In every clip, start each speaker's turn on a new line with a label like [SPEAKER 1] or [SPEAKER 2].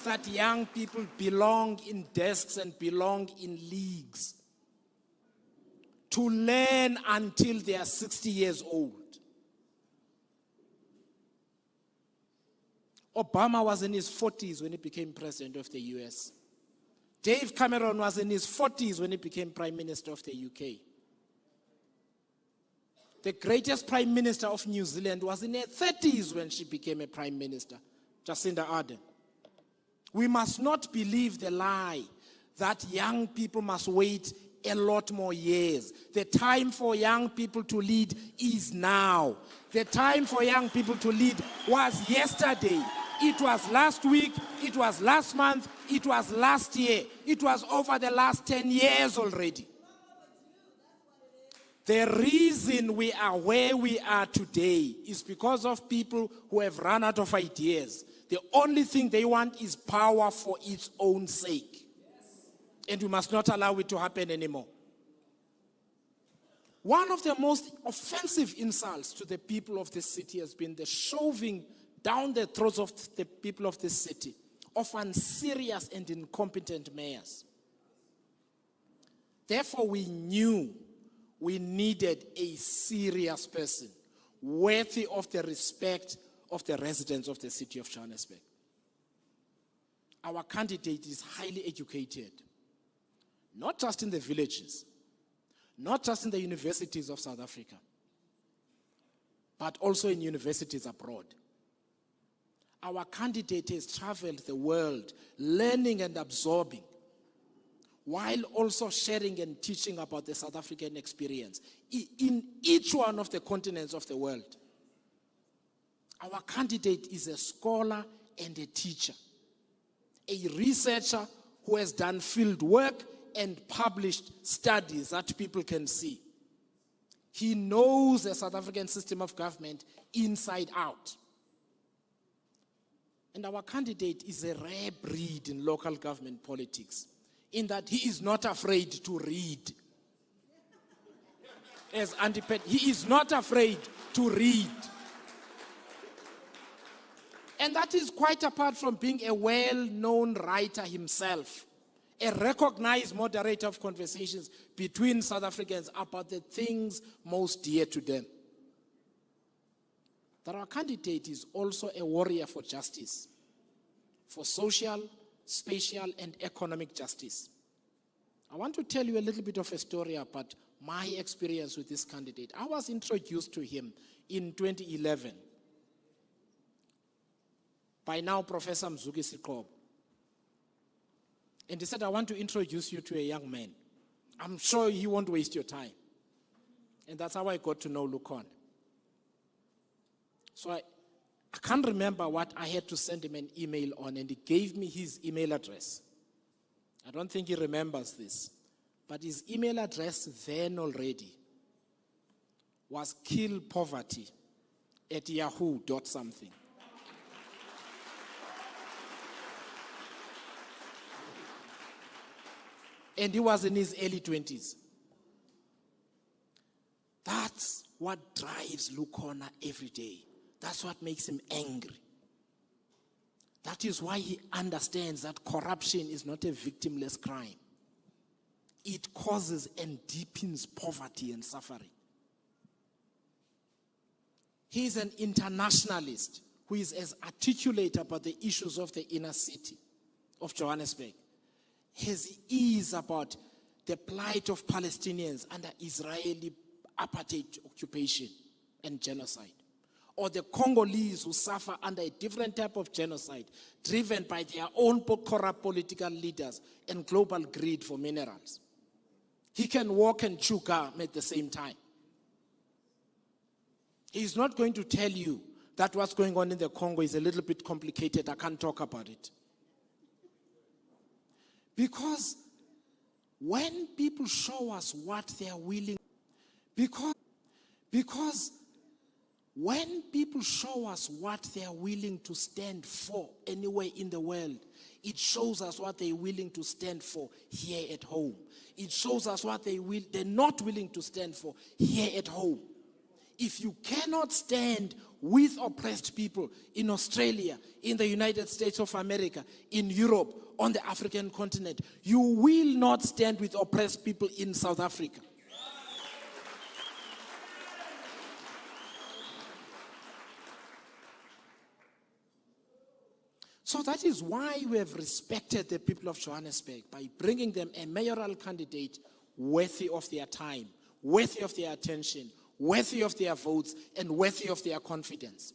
[SPEAKER 1] that young people belong in desks and belong in leagues to learn until they are 60 years old. Obama was in his 40s when he became president of the US. Dave Cameron was in his 40s when he became prime minister of the UK. The greatest prime minister of New Zealand was in her 30s when she became a prime minister, Jacinda Ardern. We must not believe the lie that young people must wait a lot more years. The time for young people to lead is now. The time for young people to lead was yesterday. It was last week, it was last month, it was last year. It was over the last 10 years already. The reason we are where we are today is because of people who have run out of ideas. The only thing they want is power for its own sake. And we must not allow it to happen anymore. One of the most offensive insults to the people of this city has been the shoving down the throats of the people of this city of unserious and incompetent mayors. Therefore, we knew we needed a serious person worthy of the respect of the residents of the city of Johannesburg. Our candidate is highly educated, not just in the villages, not just in the universities of South Africa, but also in universities abroad. Our candidate has traveled the world, learning and absorbing, while also sharing and teaching about the South African experience in each one of the continents of the world. Our candidate is a scholar and a teacher, a researcher who has done field work and published studies that people can see. He knows the South African system of government inside out. And our candidate is a rare breed in local government politics, in that he is not afraid to read. As he is not afraid to read. And that is quite apart from being a well-known writer himself, a recognized moderator of conversations between South Africans about the things most dear to them. That our candidate is also a warrior for justice, for social, spatial, and economic justice. I want to tell you a little bit of a story about my experience with this candidate. I was introduced to him in 2011 by now Professor Mzansi. And he said, I want to introduce you to a young man. I'm sure he won't waste your time. And that's how I got to know Lukhona. So I can't remember what I had to send him an email on, and he gave me his email address. I don't think he remembers this, but his email address then already was killpoverty@yahoo.something. And he was in his early 20s. That's what drives Lukhona every day. That's what makes him angry. That is why he understands that corruption is not a victimless crime. It causes and deepens poverty and suffering. He is an internationalist who is as articulate about the issues of the inner city of Johannesburg as he is about the plight of Palestinians under Israeli apartheid occupation and genocide, or the Congolese who suffer under a different type of genocide driven by their own corrupt political leaders and global greed for minerals. He can walk and chew gum at the same time. He's not going to tell you that what's going on in the Congo is a little bit complicated. I can't talk about it. Because when people show us what they are willing, because when people show us what they are willing to stand for anywhere in the world, it shows us what they're willing to stand for here at home. It shows us what they're not willing to stand for here at home. If you cannot stand with oppressed people in Australia, in the United States of America, in Europe, on the African continent, you will not stand with oppressed people in South Africa. So that is why we have respected the people of Johannesburg by bringing them a mayoral candidate worthy of their time, worthy of their attention, worthy of their votes, and worthy of their confidence.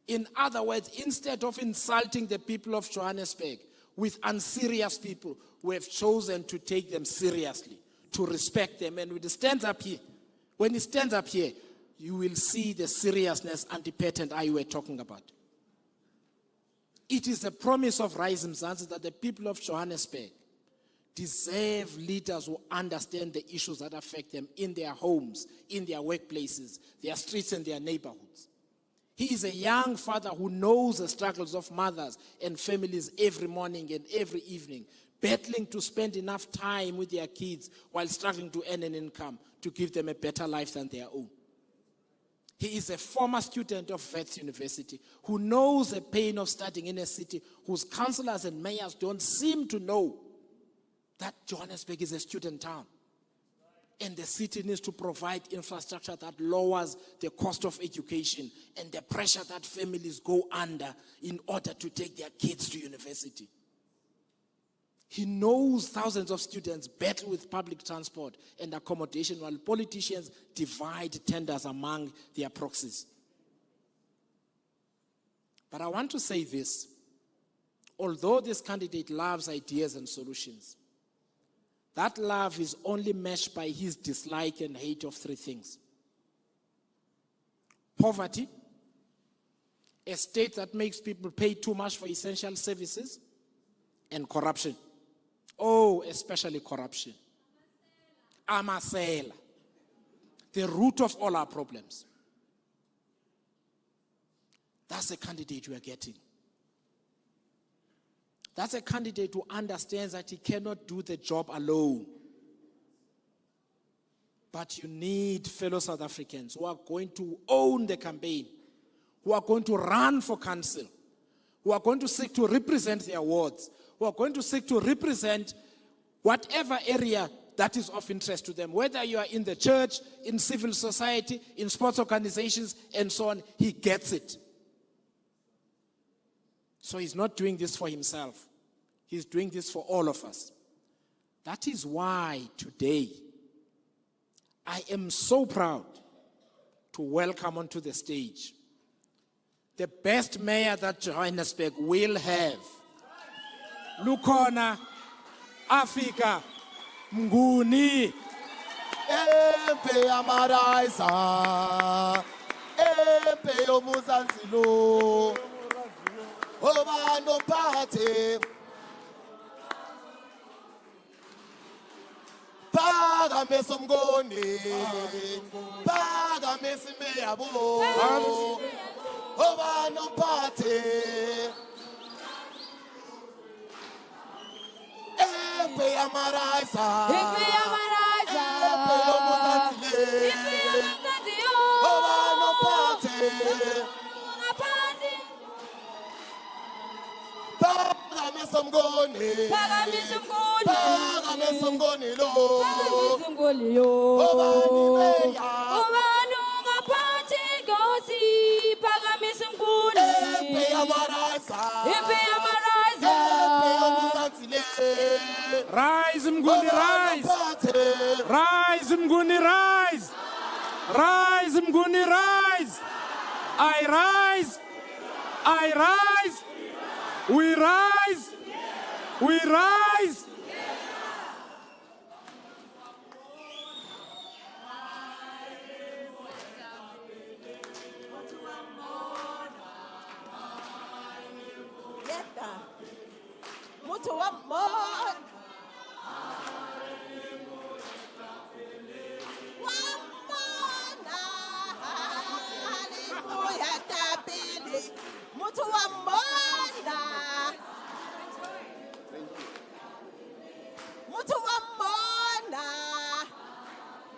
[SPEAKER 1] In other words, instead of insulting the people of Johannesburg with unserious people, we have chosen to take them seriously, to respect them. And when he stands up here, you will see the seriousness and the patent I were talking about. It is a promise of Rise Mzansi that the people of Johannesburg deserve leaders who understand the issues that affect them in their homes, in their workplaces, their streets, and their neighborhoods. He is a young father who knows the struggles of mothers and families every morning and every evening, battling to spend enough time with their kids while struggling to earn an income to give them a better life than their own. He is a former student of Wits University who knows the pain of studying in a city whose councillors and mayors don't seem to know that Johannesburg is a student town. And the city needs to provide infrastructure that lowers the cost of education and the pressure that families go under in order to take their kids to university. He knows thousands of students battle with public transport and accommodation while politicians divide tenders among their proxies. But I want to say this. Although this candidate loves ideas and solutions, that love is only matched by his dislike and hate of three things: poverty, a state that makes people pay too much for essential services, and corruption. Oh, especially corruption. Amasela, the root of all our problems. That's the candidate we are getting. That's a candidate who understands that he cannot do the job alone. But you need fellow South Africans who are going to own the campaign, who are going to run for council, who are going to seek to represent their wards, who are going to seek to represent whatever area that is of interest to them, whether you are in the church, in civil society, in sports organizations, and so on. He gets it. So he's not doing this for himself. He's doing this for all of us. That is why today I am so proud to welcome onto the stage the best mayor that Johannesburg will have, Lukhona Mnguni.
[SPEAKER 2] Empe amaraisa, empe Mzansi lo, oba no party. Paga mesomgoni, paga mesimeyabo, oba no party. Empe amaraisa, empe Mzansi, oba no party. Paga mesomgoni lo, oba ni meya, empe amaraisa, empe Mzansi le.
[SPEAKER 1] Rise Mnguni, rise! Rise Mnguni, rise! Rise Mnguni, rise! I rise! I rise! We rise! We rise!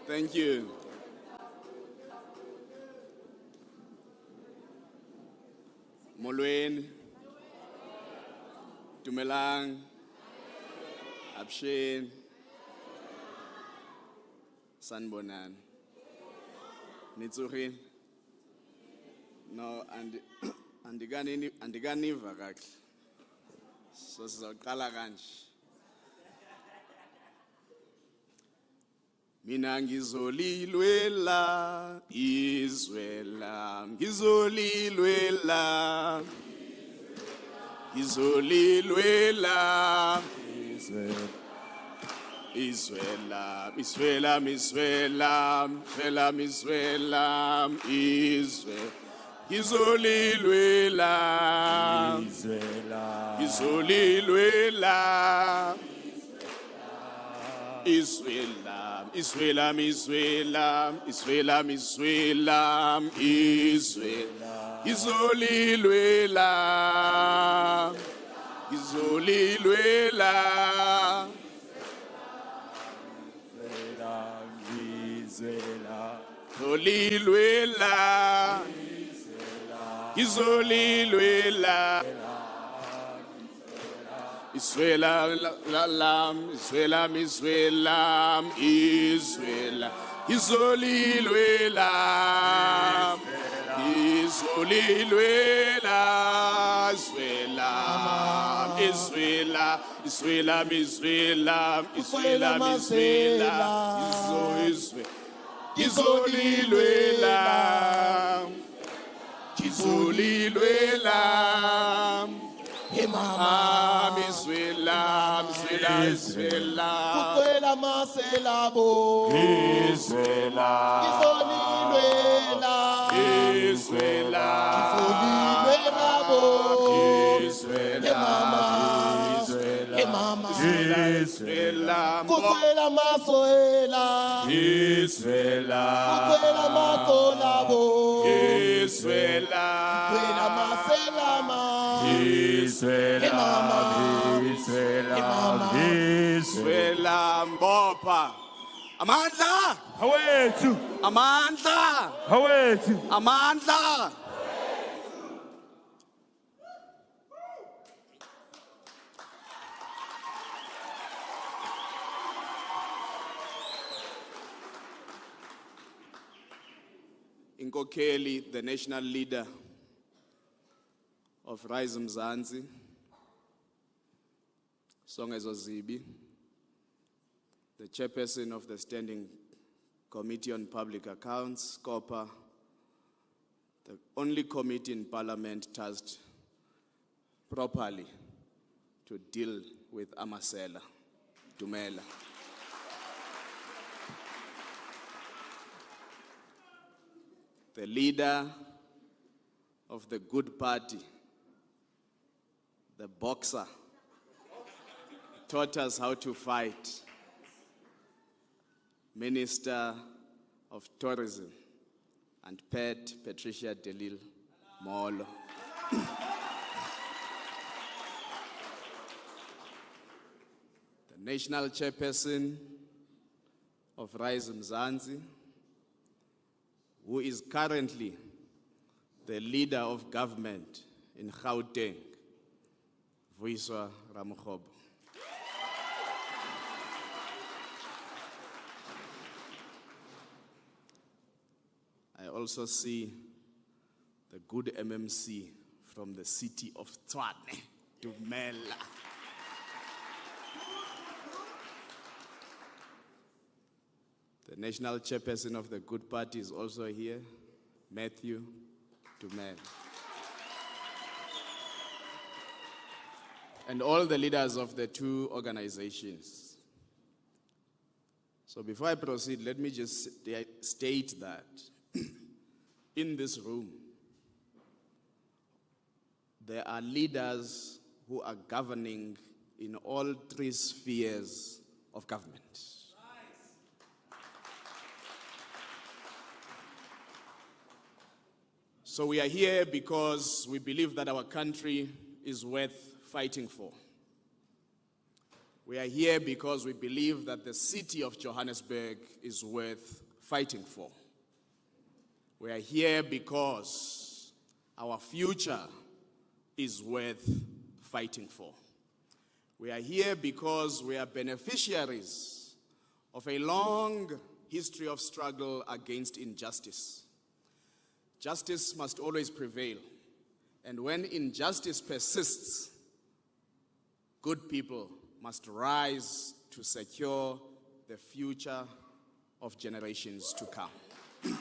[SPEAKER 3] Thank you. Dumelang. Abshin. Sanbonan. Nitsuhin. No, andiganiva kahle. So sizaqala kanje. Mina ngizolilwela izwe lami, ngizolilwela izwe lami, izwe lami, izwe lami, izwe lami, izwe, ngizolilwela ngizolilwela izwe lami, izwe lami, izwe lami, izwe lami, izwe lami, izwe, ngizolilwela ngizolilwela ngizolilwela ngizolilwela izwe lami, izwe lami, izwe lami, izwe lami, ngizolilwela ngizolilwela izwe lami, izwe lami, izwe lami, izwe lami, izwe lami, izwe lami, ngizolilwela ngizolilwela
[SPEAKER 2] Mama,
[SPEAKER 3] izwe lami, izwe lami, izwe lami,
[SPEAKER 2] kukwela maselabo,
[SPEAKER 3] izwe lami,
[SPEAKER 2] ngizolilwela,
[SPEAKER 3] izwe lami,
[SPEAKER 2] ngizolilwela bo,
[SPEAKER 3] izwe
[SPEAKER 2] mama,
[SPEAKER 3] lami,
[SPEAKER 2] mama,
[SPEAKER 3] izwe lami,
[SPEAKER 2] kukwela masoela,
[SPEAKER 3] izwe lami,
[SPEAKER 2] kukwela makolabo,
[SPEAKER 3] izwe lami,
[SPEAKER 2] kukwela maselama,
[SPEAKER 3] izwe lami, izwe lami, bopha amandla,
[SPEAKER 4] Hawethu,
[SPEAKER 3] amandla,
[SPEAKER 4] hawethu.
[SPEAKER 3] amandla. Inkokheli, the national leader of Rise Mzansi, Songezo Zibi, the chairperson of the Standing Committee on Public Accounts, COPA, the only committee in Parliament tasked properly to deal with Amasela, Dumela. The leader of the good party, the boxer, taught us how to fight, Minister of Tourism and Pet, Patricia Delil Molo. The national chairperson of Rise Mzansi, who is currently the leader of government in Gauteng, Vuyiswa Ramokgobo. I also see the good MMC from the city of Tshwane, Dumela. The national chairperson of the Good Party is also here, Matthew Dumela. And all the leaders of the two organizations. So before I proceed, let me just state that in this room, there are leaders who are governing in all three spheres of government. So we are here because we believe that our country is worth fighting for. We are here because we believe that the city of Johannesburg is worth fighting for. We are here because our future is worth fighting for. We are here because we are beneficiaries of a long history of struggle against injustice. Justice must always prevail, and when injustice persists, good people must rise to secure the future of generations to come.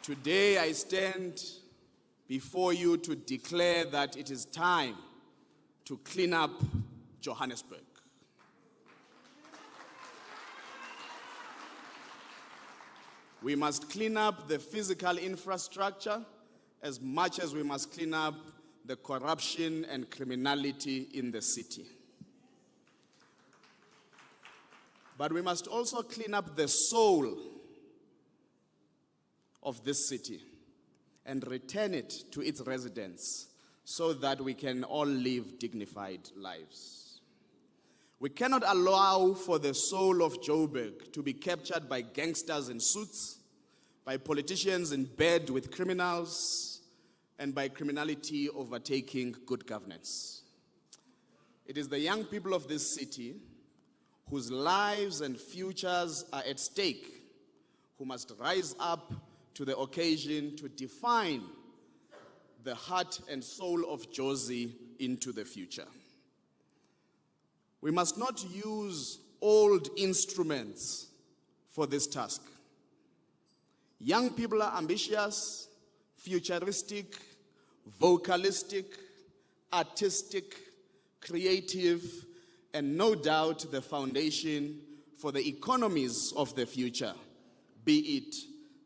[SPEAKER 3] Today I stand before you to declare that it is time to clean up Johannesburg. We must clean up the physical infrastructure as much as we must clean up the corruption and criminality in the city. But we must also clean up the soul of this city and return it to its residents so that we can all live dignified lives. We cannot allow for the soul of Joburg to be captured by gangsters in suits, by politicians in bed with criminals, and by criminality overtaking good governance. It is the young people of this city whose lives and futures are at stake who must rise up to the occasion to define the heart and soul of Jozi into the future. We must not use old instruments for this task. Young people are ambitious, futuristic, vocalistic, artistic, creative, and no doubt the foundation for the economies of the future, be it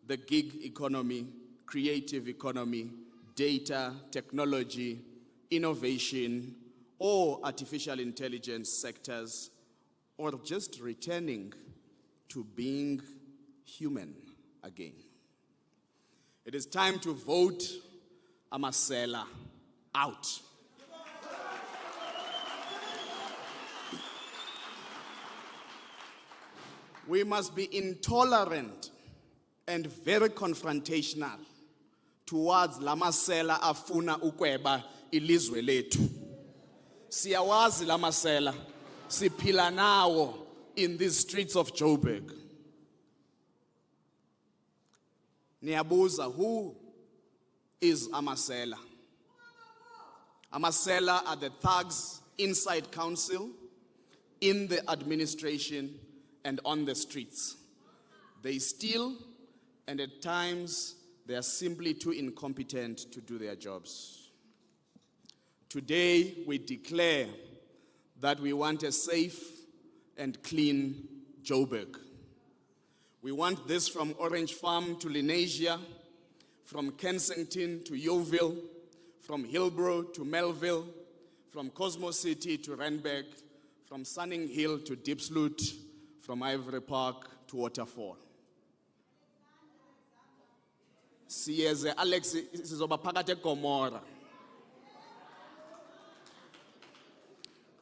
[SPEAKER 3] the gig economy, creative economy, data, technology, innovation, or artificial intelligence sectors, or just returning to being human again. It is time to vote Amasela out. We must be intolerant and very confrontational towards lamasela afuna ukweba ilizwe lethu. Siyawazi lamasela, siphila nawo in these streets of Joburg. Niyabuza, who is Amasela? Amasela are the thugs inside council, in the administration, and on the streets. They steal, and at times they are simply too incompetent to do their jobs. Today we declare that we want a safe and clean Joburg. We want this from Orange Farm to Lenasia, from Kensington to Yeoville, from Hillbrow to Melville, from Cosmo City to Randburg, from Sunning Hill to Diepsloot, from Ivory Park to Waterfall. Siyeze Alex sizoba phakathi eGomora.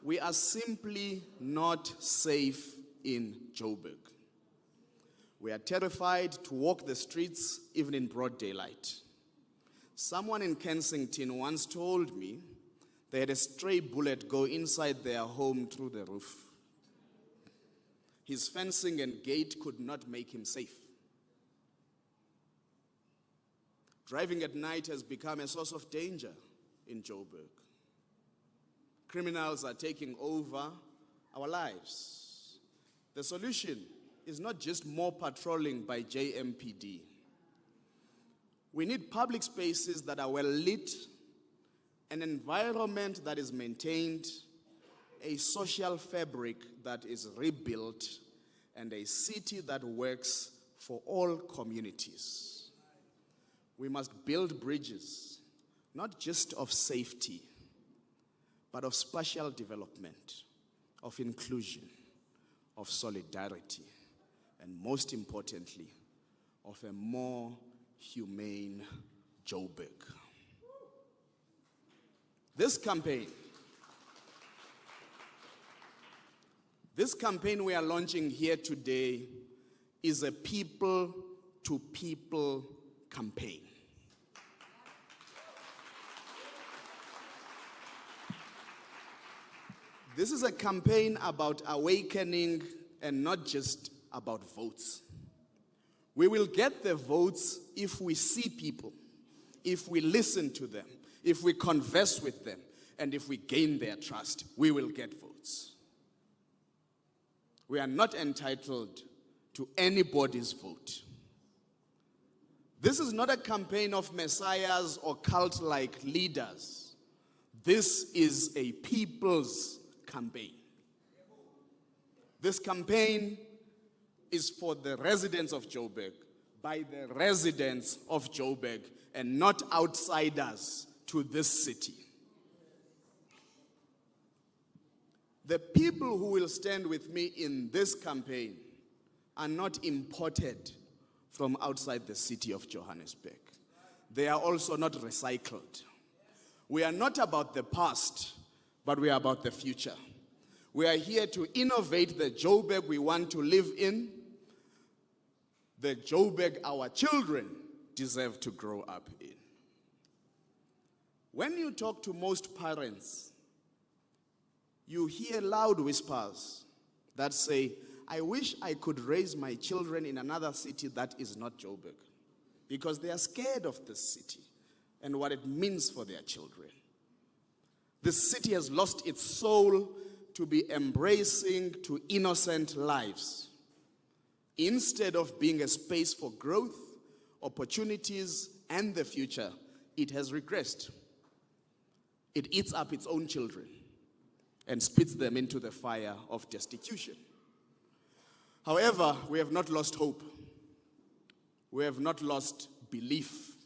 [SPEAKER 3] We are simply not safe in Joburg. We are terrified to walk the streets even in broad daylight. Someone in Kensington once told me they had a stray bullet go inside their home through the roof. His fencing and gate could not make him safe. Driving at night has become a source of danger in Joburg. Criminals are taking over our lives. The solution is not just more patrolling by JMPD. We need public spaces that are well lit, an environment that is maintained, a social fabric that is rebuilt, and a city that works for all communities. We must build bridges, not just of safety, but of spatial development, of inclusion, of solidarity, and most importantly, of a more humane Joburg. This campaign we are launching here today is a people-to-people campaign. This is a campaign about awakening and not just about votes. We will get the votes if we see people, if we listen to them, if we converse with them, and if we gain their trust, we will get votes. We are not entitled to anybody's vote. This is not a campaign of messiahs or cult-like leaders. This is a people's campaign. This campaign is for the residents of Joburg, by the residents of Joburg, and not outsiders to this city. The people who will stand with me in this campaign are not imported from outside the city of Johannesburg. They are also not recycled. We are not about the past, but we are about the future. We are here to innovate the Joburg we want to live in, the Joburg our children deserve to grow up in. When you talk to most parents, you hear loud whispers that say, I wish I could raise my children in another city that is not Joburg, because they are scared of this city and what it means for their children. This city has lost its soul to be embracing to innocent lives. Instead of being a space for growth, opportunities, and the future, it has regressed. It eats up its own children and spits them into the fire of destitution. However, we have not lost hope. We have not lost belief.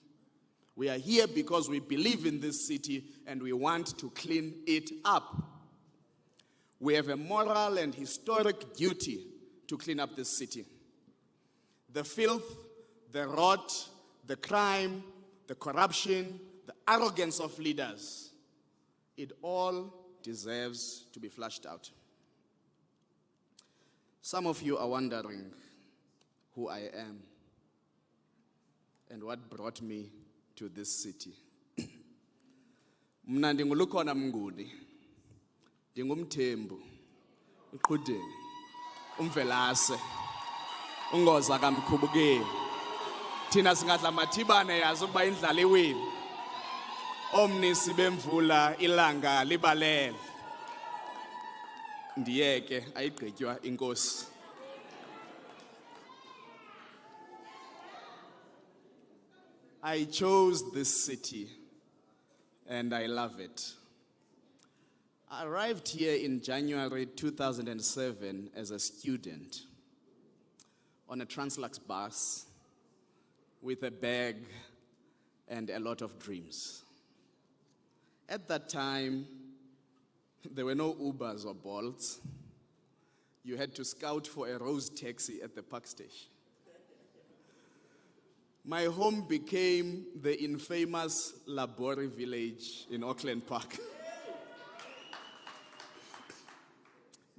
[SPEAKER 3] We are here because we believe in this city and we want to clean it up. We have a moral and historic duty to clean up this city. The filth, the rot, the crime, the corruption, the arrogance of leaders, it all deserves to be flushed out. Some of you are wondering who I am and what brought me to this city. Mna ndinguLukhona Mnguni, ndingumthembu, uqhudeni, umvelase, ungoza kamkhubukeli. Thina singadla mathibane yazi ukuba indlala iwini. Omnisi bemvula ilanga libalele. Ndiyeke ayigqitywa inkosi. I chose this city and I love it. I arrived here in January 2007 as a student on a Translux bus with a bag and a lot of dreams. At that time, there were no Ubers or Bolts. You had to scout for a Rose taxi at the park station. My home became the infamous Labori village in Auckland Park.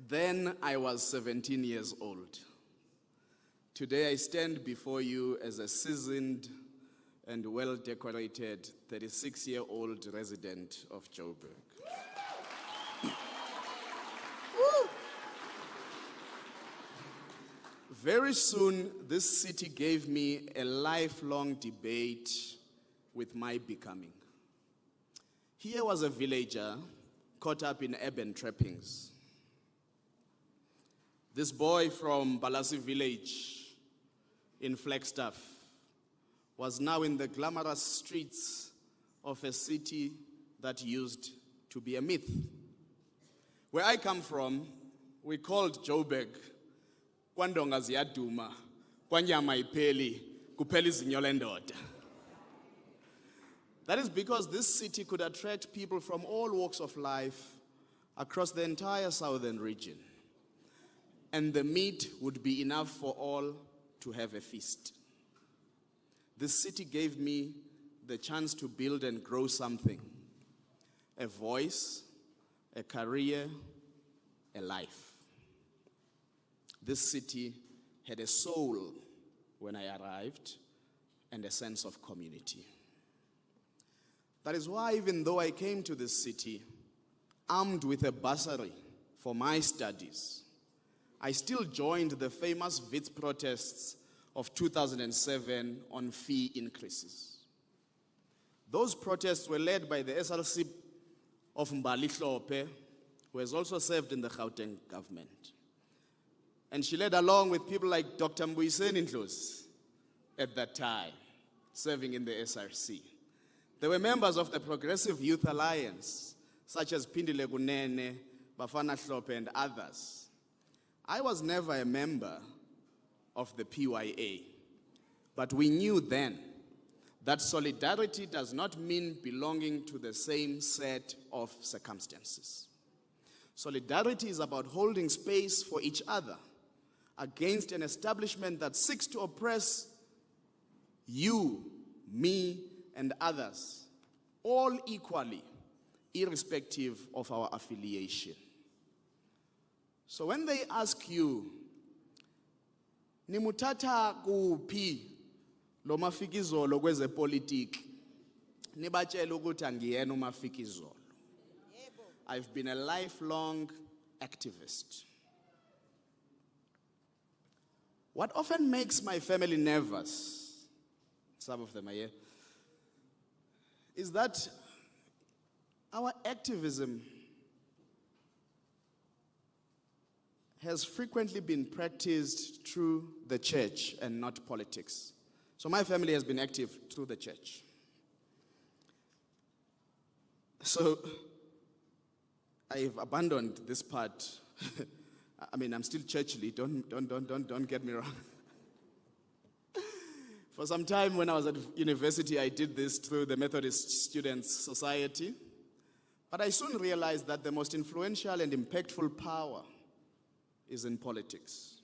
[SPEAKER 3] Then I was 17 years old. Today I stand before you as a seasoned and well-decorated 36-year-old resident of Joburg. Very soon, this city gave me a lifelong debate with my becoming. Here was a villager caught up in urban trappings. This boy from Balasi village in Flagstaff was now in the glamorous streets of a city that used to be a myth. Where I come from, we called Joburg kwandonga ziyaduma, kwanyama ipheli, kuphela izinyo lendoda. That is because this city could attract people from all walks of life across the entire southern region. And the meat would be enough for all to have a feast. This city gave me the chance to build and grow something: a voice, a career, a life. This city had a soul when I arrived and a sense of community. That is why, even though I came to this city armed with a bursary for my studies, I still joined the famous Wits protests of 2007 on fee increases. Those protests were led by the SLC of Mbali Hlophe, who has also served in the Gauteng government. And she led along with people like Dr. Mbuyiseni Ndlozi at that time, serving in the SRC. There were members of the Progressive Youth Alliance, such as Pindile Kunene, Bafana Hlophe, and others. I was never a member of the PYA, but we knew then that solidarity does not mean belonging to the same set of circumstances. Solidarity is about holding space for each other against an establishment that seeks to oppress you, me, and others, all equally, irrespective of our affiliation. So when they ask you, nimutata kuphi lo mafikizolo kwezepolitiki, nibatshela ukuthi angiyena umafikizolo. I've been a lifelong activist. What often makes my family nervous, some of them are here, is that our activism has frequently been practiced through the church and not politics. So my family has been active through the church. So I've abandoned this part. I mean, I'm still churchly, don't get me wrong. For some time when I was at university, I did this through the Methodist Students Society. But I soon realized that the most influential and impactful power is in politics.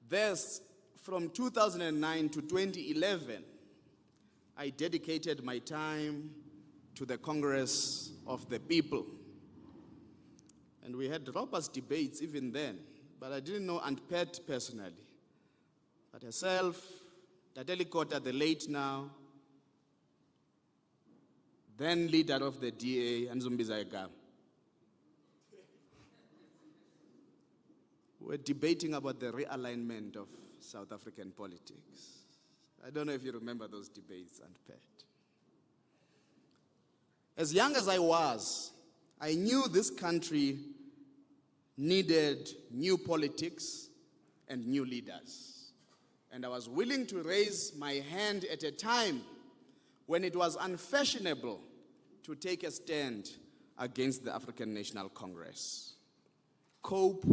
[SPEAKER 3] Thus, from 2009 to 2011, I dedicated my time to the Congress of the People. And we had robust debates even then, but I didn't know Aunt Pat personally. But herself, Tateli Kota, the late now, then leader of the DA, and Zumbiza, we're debating about the realignment of South African politics. I don't know if you remember those debates, Aunt Pat. As young as I was, I knew this country needed new politics and new leaders. And I was willing to raise my hand at a time when it was unfashionable to take a stand against the African National Congress. COPE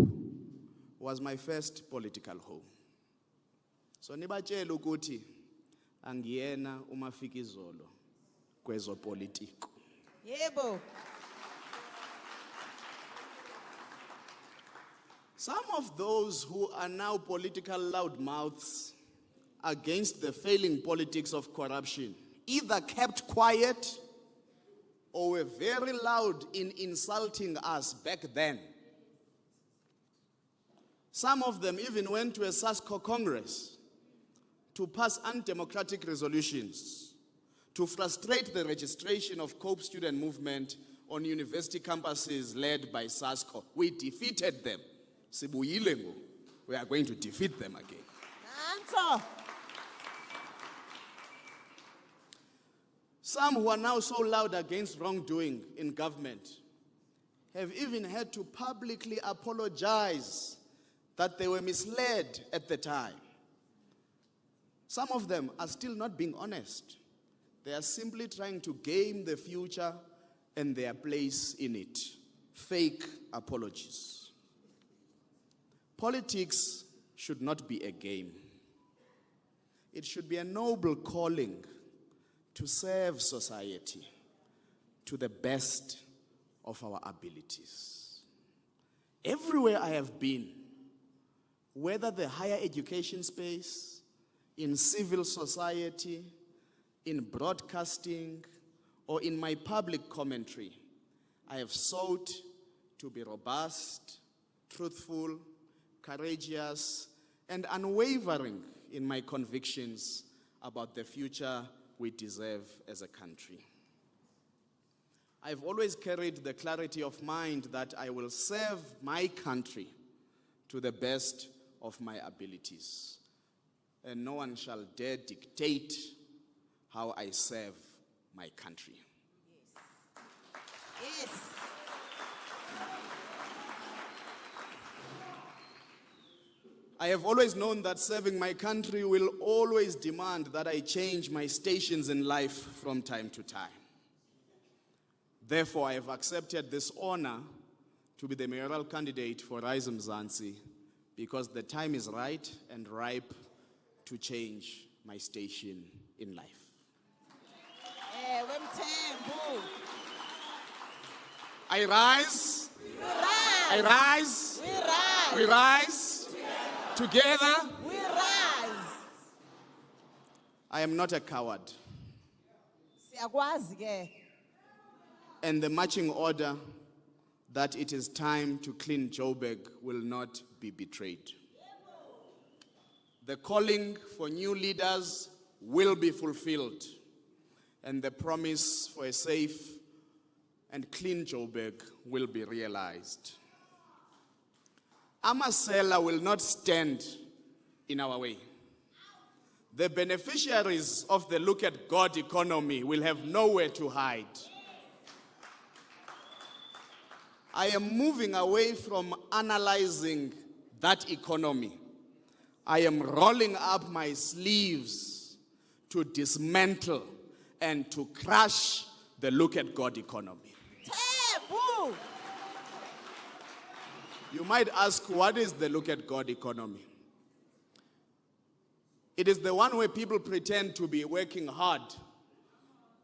[SPEAKER 3] was my first political home. So nibatshela ukuthi angiyena umafikizolo kwezopolitiko.
[SPEAKER 2] Yebo.
[SPEAKER 3] Some of those who are now political loudmouths against the failing politics of corruption either kept quiet or were very loud in insulting us back then. Some of them even went to a SASCO Congress to pass undemocratic resolutions to frustrate the registration of COPE student movement on university campuses led by SASCO. We defeated them. Sibuyile, we are going to defeat them again.
[SPEAKER 2] Answer.
[SPEAKER 3] Some who are now so loud against wrongdoing in government have even had to publicly apologize that they were misled at the time. Some of them are still not being honest. They are simply trying to game the future and their place in it. Fake apologies. Politics should not be a game. It should be a noble calling to serve society to the best of our abilities. Everywhere I have been, whether the higher education space, in civil society, in broadcasting, or in my public commentary, I have sought to be robust, truthful, courageous, and unwavering in my convictions about the future we deserve as a country. I've always carried the clarity of mind that I will serve my country to the best of my abilities. And no one shall dare dictate how I serve my country.
[SPEAKER 2] Yes.
[SPEAKER 3] I have always known that serving my country will always demand that I change my stations in life from time to time. Therefore, I have accepted this honor to be the mayoral candidate for Mzansi because the time is right and ripe to change my station in life. I rise. I rise.
[SPEAKER 2] We rise.
[SPEAKER 3] We rise. Together.
[SPEAKER 2] We rise.
[SPEAKER 3] I am not a coward.
[SPEAKER 2] Siyakwazi ke.
[SPEAKER 3] And the marching order that it is time to clean Joburg will not be betrayed. The calling for new leaders will be fulfilled, and the promise for a safe and clean Joburg will be realized. Amasela will not stand in our way. The beneficiaries of the Look at God economy will have nowhere to hide. I am moving away from analyzing that economy. I am rolling up my sleeves to dismantle and to crush the Look at God economy.
[SPEAKER 2] Tebu.
[SPEAKER 3] You might ask, what is the Look at God economy? It is the one where people pretend to be working hard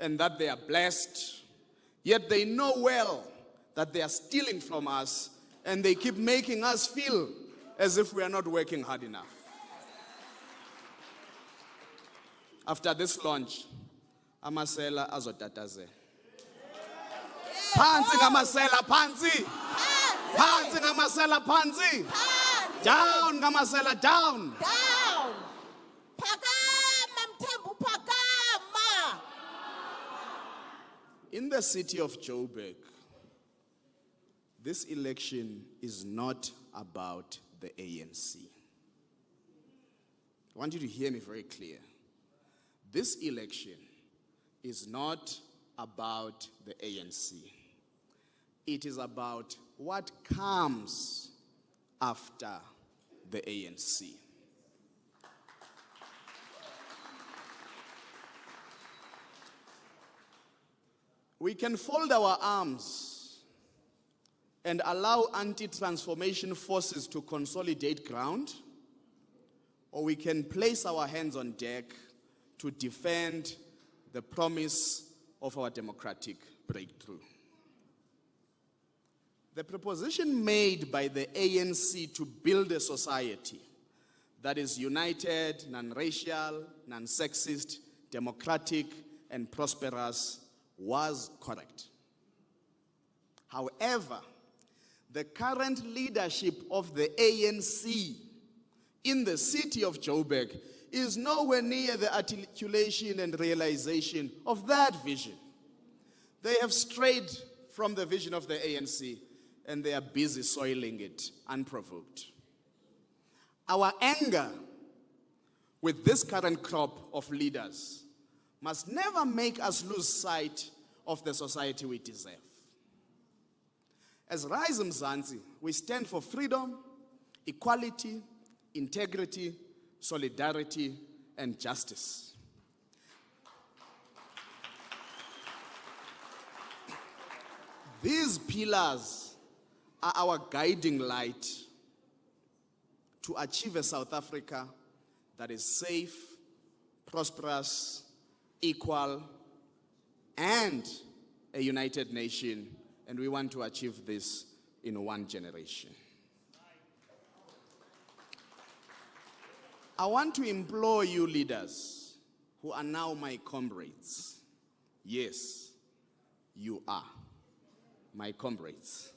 [SPEAKER 3] and that they are blessed, yet they know well that they are stealing from us and they keep making us feel as if we are not working hard enough. After this launch, Amasela azotataze. Phansi ngamasela phansi. Phansi ngamasela phansi. Down ngamasela down.
[SPEAKER 2] Down. Phakama Mthembu phakama.
[SPEAKER 3] In the city of Joburg, this election is not about the ANC. I want you to hear me very clear. This election is not about the ANC. It is about what comes after the ANC. We can fold our arms and allow anti-transformation forces to consolidate ground, or we can place our hands on deck to defend the promise of our democratic breakthrough. The proposition made by the ANC to build a society that is united, non-racial, non-sexist, democratic, and prosperous was correct. However, the current leadership of the ANC in the city of Joburg is nowhere near the articulation and realization of that vision. They have strayed from the vision of the ANC and they are busy soiling it unprovoked. Our anger with this current crop of leaders must never make us lose sight of the society we deserve. As Mzansi, we stand for freedom, equality, integrity, solidarity, and justice. These pillars are our guiding light to achieve a South Africa that is safe, prosperous, equal, and a united nation. And we want to achieve this in one generation. I want to implore you leaders who are now my comrades. Yes, you are my comrades.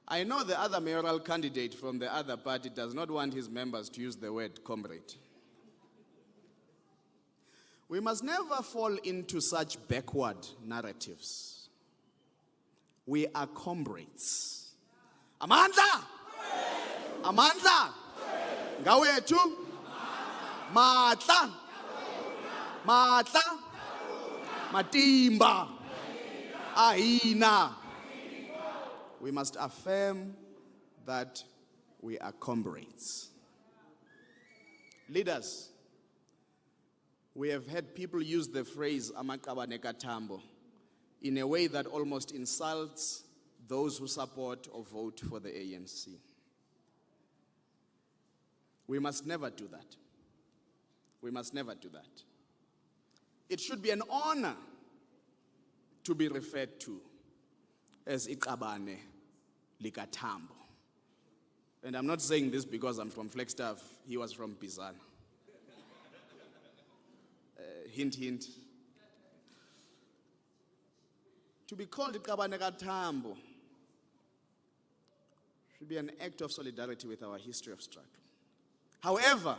[SPEAKER 3] I know the other mayoral candidate from the other party does not want his members to use the word comrade. We must never fall into such backward narratives. We are comrades. Amandla! Amandla! Ngawethu! Matla! Matla! Matimba! Ahina! We must affirm that we are comrades. Leaders, we have had people use the phrase amaqabane kaTambo in a way that almost insults those who support or vote for the ANC. We must never do that. We must never do that. It should be an honor to be referred to as iqabane likaTambo. And I'm not saying this because I'm from Flagstaff, he was from Bizana. Hint, hint. To be called iqabane kaTambo should be an act of solidarity with our history of struggle. However,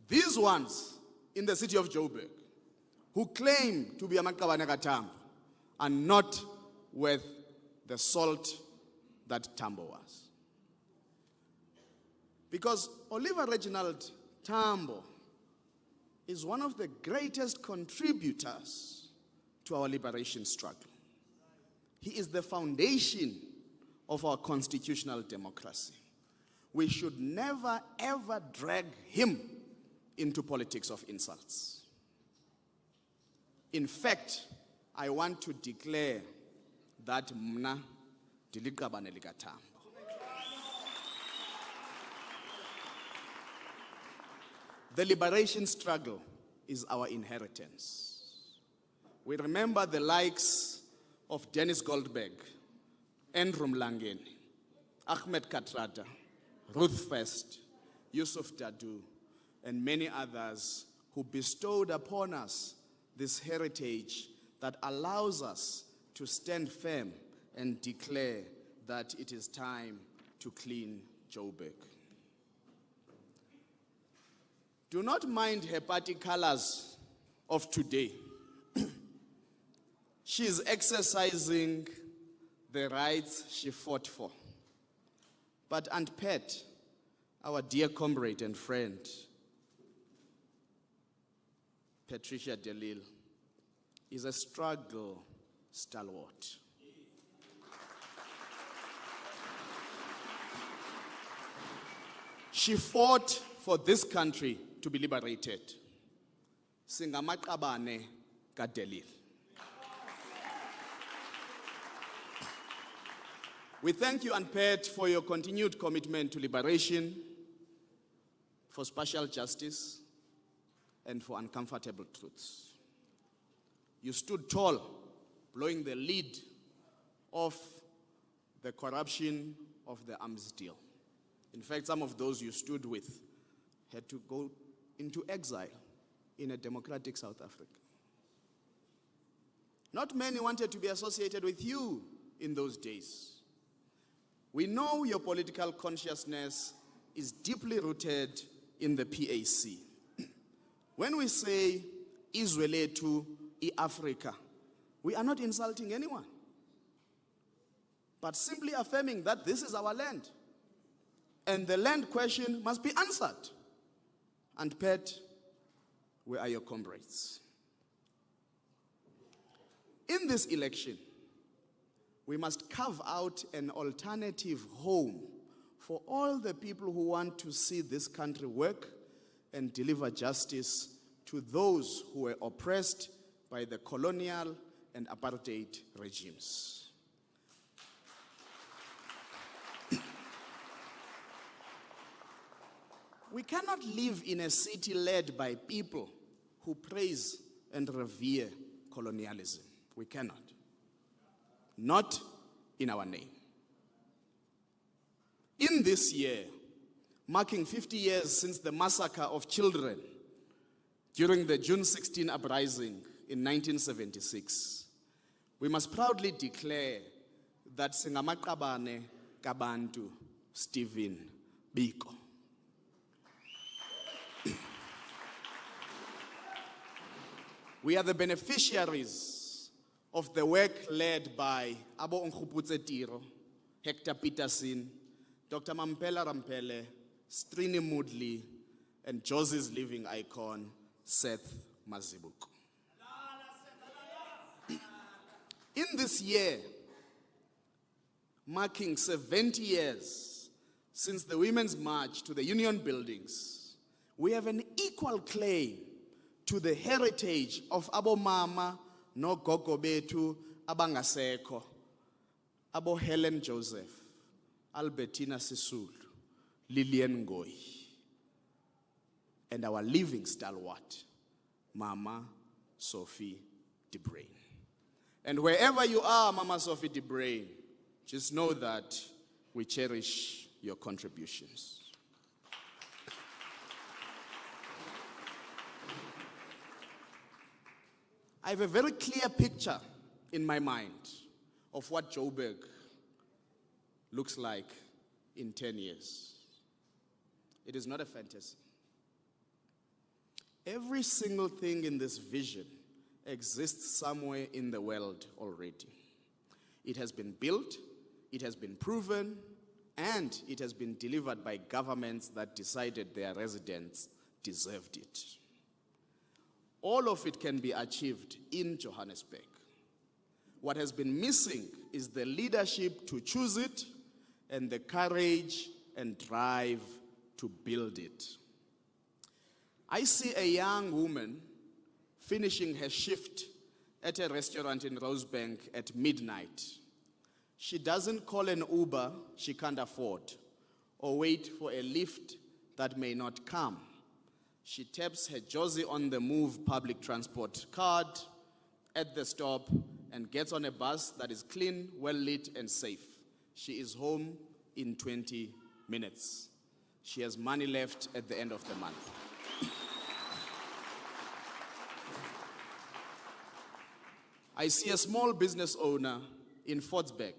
[SPEAKER 3] these ones in the city of Joburg who claim to be amaqabane kaTambo are not worth the salt that Tambo was. Because Oliver Reginald Tambo is one of the greatest contributors to our liberation struggle. He is the foundation of our constitutional democracy. We should never, ever drag him into politics of insults. In fact, I want to declare that mna diliqabane likaTambo. The liberation struggle is our inheritance. We remember the likes of Dennis Goldberg, Andrew Mlangeni, Ahmed Katrata, Ruth First, Yusuf Dadu, and many others who bestowed upon us this heritage that allows us to stand firm and declare that it is time to clean Joburg. Do not mind her party colors of today. She is exercising the rights she fought for. But Aunt Pat, our dear comrade and friend, Patricia de Lille, is a struggle stalwart. She fought for this country to be liberated. Singamaqabane kaDe Lille. We thank you, Aunt Pat, for your continued commitment to liberation, for spatial justice, and for uncomfortable truths. You stood tall, blowing the lead of the corruption of the arms deal. In fact, some of those you stood with had to go into exile in a democratic South Africa. Not many wanted to be associated with you in those days. We know your political consciousness is deeply rooted in the PAC. When we say Izwe lethu iAfrika, we are not insulting anyone, but simply affirming that this is our land. And the land question must be answered. And Pat, where are your comrades? In this election, we must carve out an alternative home for all the people who want to see this country work and deliver justice to those who were oppressed by the colonial and apartheid regimes. We cannot live in a city led by people who praise and revere colonialism. We cannot. Not in our name. In this year, marking 50 years since the massacre of children during the June 16 uprising in 1976, we must proudly declare that singamaqabane kabantu Stephen Biko. We are the beneficiaries of the work led by Abo Nkgopotse Tiro, Hector Peterson, Dr. Mampela Rampele, Strini Moodley, and Josie's living icon, Seth Mazibuko. In this year, marking 70 years since the Women's March to the Union Buildings, we have an equal claim to the heritage of Abo Mama no Gogo Betu Abangaseko, Abo Helen Joseph, Albertina Sisulu, Lillian Ngoyi, and our living stalwart, Mama Sophie de Bruyn. And wherever you are, Mama Sophie de Bruyn, just know that we cherish your contributions. I have a very clear picture in my mind of what Joburg looks like in 10 years. It is not a fantasy. Every single thing in this vision exists somewhere in the world already. It has been built, it has been proven, and it has been delivered by governments that decided their residents deserved it. All of it can be achieved in Johannesburg. What has been missing is the leadership to choose it and the courage and drive to build it. I see a young woman finishing her shift at a restaurant in Rosebank at midnight. She doesn't call an Uber she can't afford or wait for a lift that may not come. She taps her Josie on the move public transport card at the stop and gets on a bus that is clean, well lit, and safe. She is home in 20 minutes. She has money left at the end of the month. I see a small business owner in Fortsburg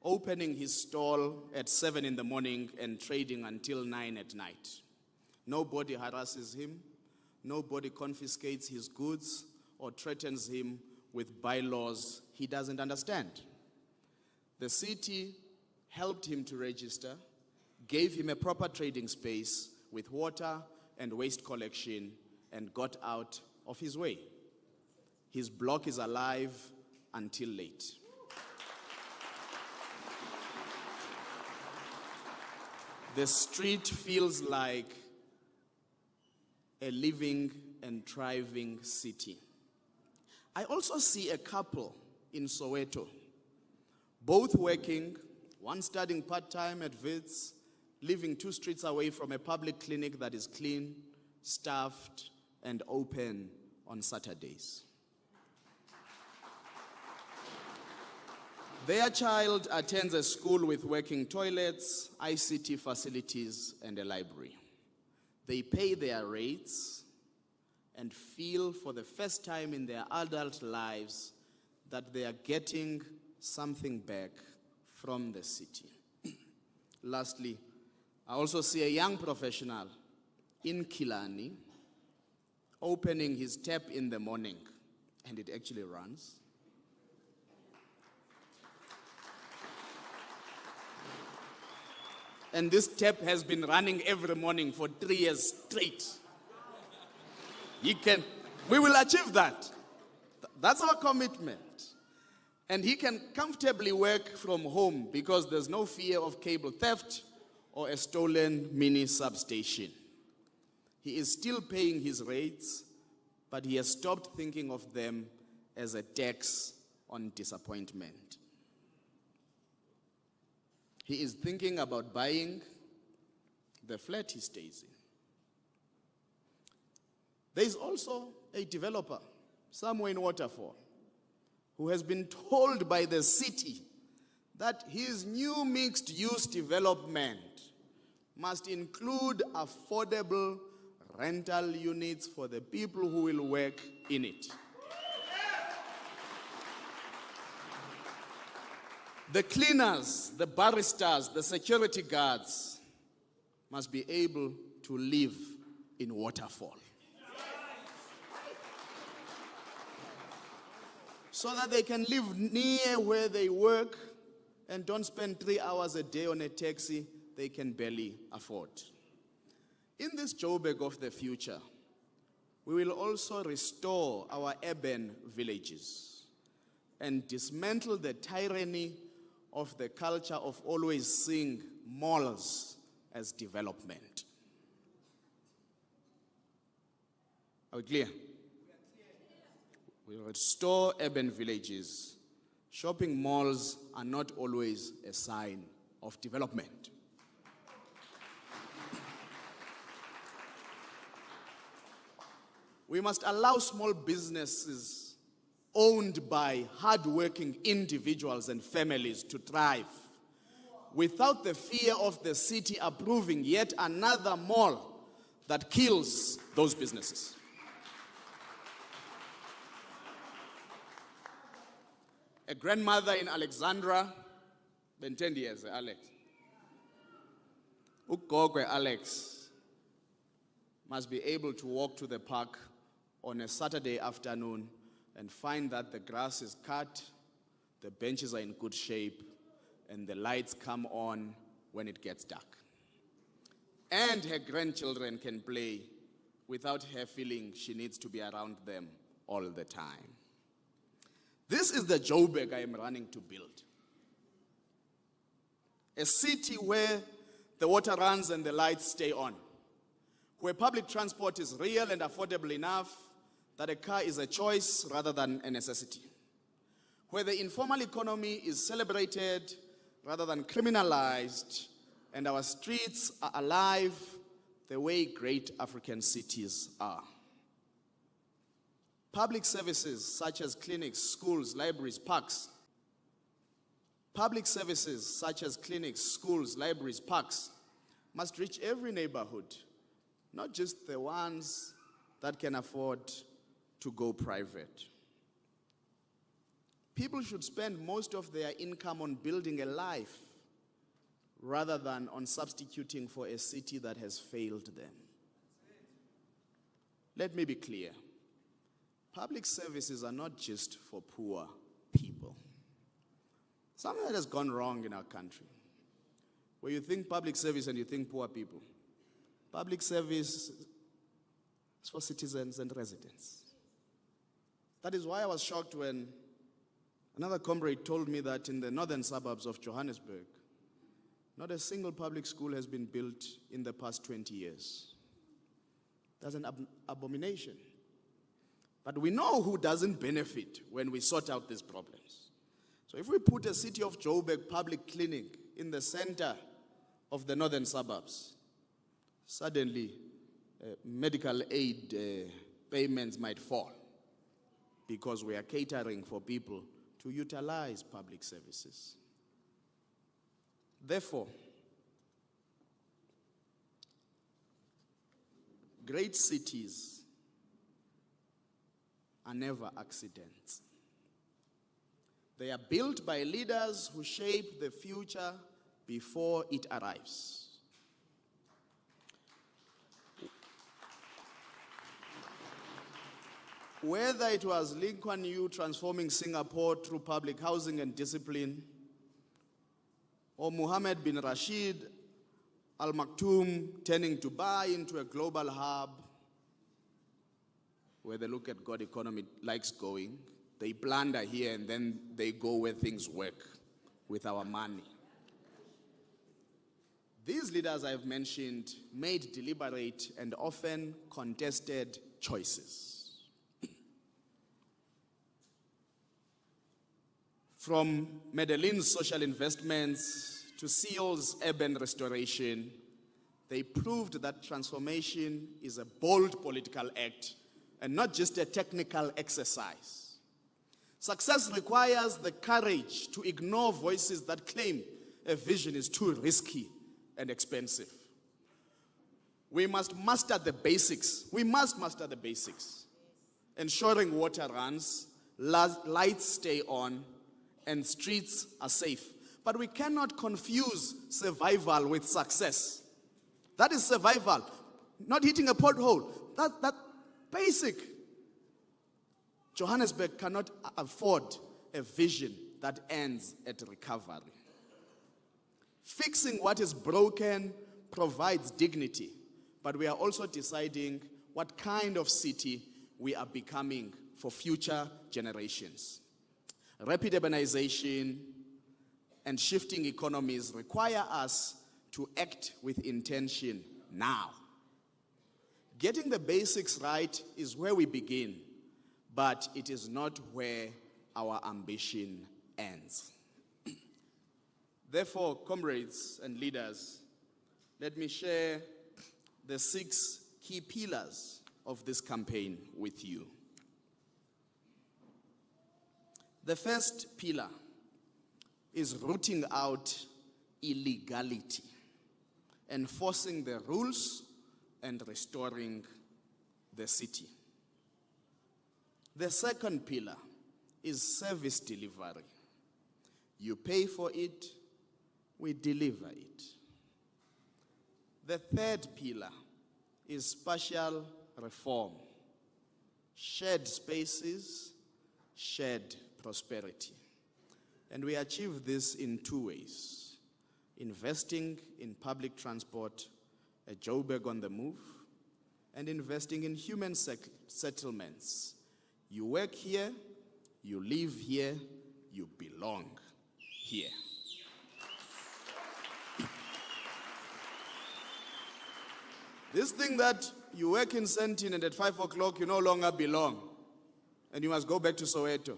[SPEAKER 3] opening his stall at 7 in the morning and trading until 9 at night. Nobody harasses him, nobody confiscates his goods or threatens him with bylaws he doesn't understand. The city helped him to register, gave him a proper trading space with water and waste collection, and got out of his way. His block is alive until late. The street feels like a living and thriving city. I also see a couple in Soweto, both working, one studying part-time at Wits, living 2 streets away from a public clinic that is clean, staffed, and open on Saturdays. Their child attends a school with working toilets, ICT facilities, and a library. They pay their rates and feel for the first time in their adult lives that they are getting something back from the city. Lastly, I also see a young professional in Kilani opening his tap in the morning, and it actually runs. And this tap has been running every morning for 3 years straight. We will achieve that. That's our commitment. And he can comfortably work from home because there's no fear of cable theft or a stolen mini substation. He is still paying his rates, but he has stopped thinking of them as a tax on disappointment. He is thinking about buying the flat he stays in. There is also a developer somewhere in Waterfall who has been told by the city that his new mixed-use development must include affordable rental units for the people who will work in it. The cleaners, the baristas, the security guards must be able to live in Waterfall. so that they can live near where they work and don't spend 3 hours a day on a taxi they can barely afford. In this Joburg of the future, we will also restore our urban villages and dismantle the tyranny of the culture of always seeing malls as development. Are we clear? We will restore urban villages. Shopping malls are not always a sign of development. We must allow small businesses owned by hardworking individuals and families to thrive without the fear of the city approving yet another mall that kills those businesses. A grandmother in Alexandra, been 10 years, Alex. Ugogwe Alex must be able to walk to the park on a Saturday afternoon and find that the grass is cut, the benches are in good shape, and the lights come on when it gets dark. And her grandchildren can play without her feeling she needs to be around them all the time. This is the Joburg I am running to build. A city where the water runs and the lights stay on, where public transport is real and affordable enough that a car is a choice rather than a necessity, where the informal economy is celebrated rather than criminalized, and our streets are alive the way great African cities are. Public services such as clinics, schools, libraries, parks. Public services such as clinics, schools, libraries, parks must reach every neighborhood, not just the ones that can afford to go private. People should spend most of their income on building a life rather than on substituting for a city that has failed them. Let me be clear. Public services are not just for poor people. Something that has gone wrong in our country, where you think public service and you think poor people. Public service is for citizens and residents. That is why I was shocked when another comrade told me that in the northern suburbs of Johannesburg, not a single public school has been built in the past 20 years. That's an abomination. But we know who doesn't benefit when we sort out these problems. So if we put a City of Joburg public clinic in the center of the northern suburbs, suddenly medical aid payments might fall because we are catering for people to utilize public services. Therefore, great cities are never accidents. They are built by leaders who shape the future before it arrives. Whether it was Lee Kuan Yew transforming Singapore through public housing and discipline, or Mohammed bin Rashid Al Maktoum turning Dubai into a global hub, where they look at God economy likes going, they plunder here and then they go where things work with our money. These leaders I have mentioned made deliberate and often contested choices. From Medellin's social investments to Seoul's urban restoration, they proved that transformation is a bold political act and not just a technical exercise. Success requires the courage to ignore voices that claim a vision is too risky and expensive. We must master the basics. We must master the basics. Ensuring water runs, lights stay on, and streets are safe. But we cannot confuse survival with success. That is survival, not hitting a pothole. That's basic. Johannesburg cannot afford a vision that ends at recovery. Fixing what is broken provides dignity, but we are also deciding what kind of city we are becoming for future generations. Rapid urbanization and shifting economies require us to act with intention now. Getting the basics right is where we begin, but it is not where our ambition ends. Therefore, comrades and leaders, let me share the 6 key pillars of this campaign with you. The first pillar is rooting out illegality, enforcing the rules and restoring the city. The second pillar is service delivery. You pay for it, we deliver it. The third pillar is spatial reform. Shared spaces, shared prosperity. And we achieve this in 2 ways. Investing in public transport, a Joburg on the move, and investing in human settlements. You work here, you live here, you belong here. This thing that you work in Sentin and at 5 o'clock you no longer belong and you must go back to Soweto,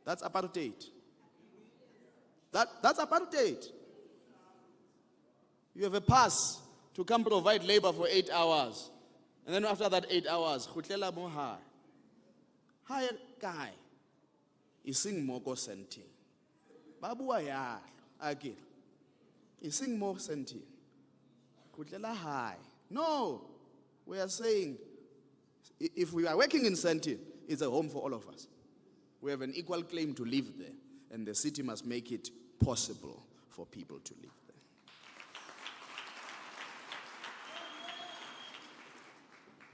[SPEAKER 3] that's apartheid. That's apartheid. You have a pass to come provide labor for 8 hours. And then after that 8 hours, khutlela mo hae. Hae guy. Ising moko Sentin. Babua ya akere. Ising mo Sentin. Khutlela hae. No. We are saying if we are working in Sentin, it's a home for all of us. We have an equal claim to live there, and the city must make it possible for people to live there.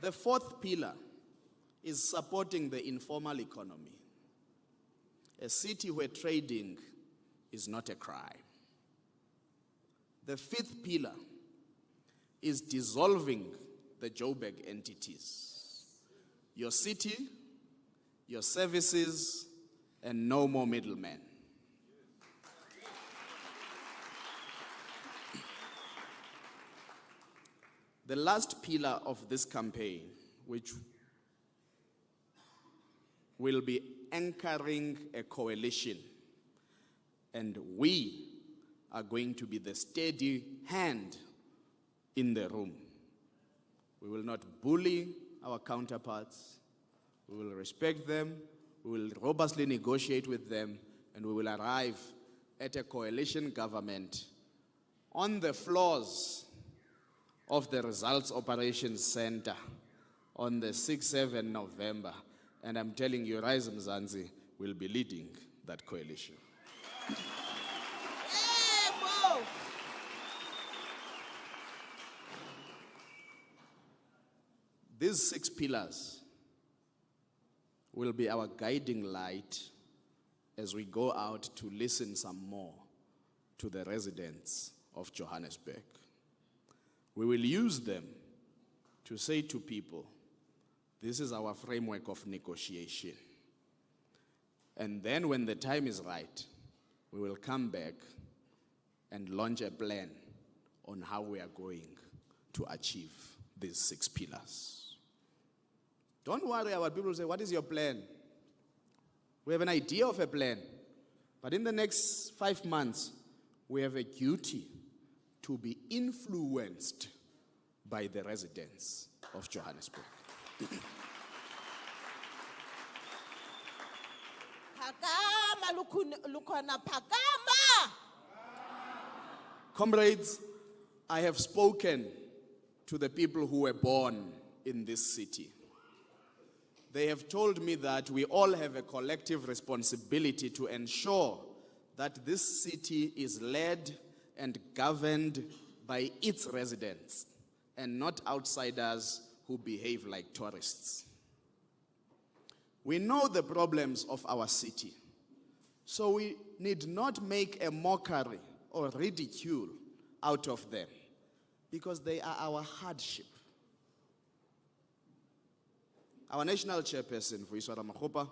[SPEAKER 3] The fourth pillar is supporting the informal economy. A city where trading is not a crime. The fifth pillar is dissolving the Joburg entities. Your city, your services, and no more middlemen. The last pillar of this campaign, which will be anchoring a coalition, and we are going to be the steady hand in the room. We will not bully our counterparts. We will respect them. We will robustly negotiate with them, and we will arrive at a coalition government on the floors of the Results Operations Center on the 6-7 November. And I'm telling you, Rise Mzansi will be leading that coalition. These 6 pillars will be our guiding light as we go out to listen some more to the residents of Johannesburg. We will use them to say to people, this is our framework of negotiation. And then when the time is right, we will come back and launch a plan on how we are going to achieve these 6 pillars. Don't worry about people who say, what is your plan? We have an idea of a plan. But in the next 5 months, we have a duty to be influenced by the residents of Johannesburg.
[SPEAKER 2] Phakama, Lukhona, phakama.
[SPEAKER 3] Comrades, I have spoken to the people who were born in this city. They have told me that we all have a collective responsibility to ensure that this city is led and governed by its residents and not outsiders who behave like tourists. We know the problems of our city, so we need not make a mockery or ridicule out of them, because they are our hardship. Our national chairperson, Vuyiswa Ramakgopa,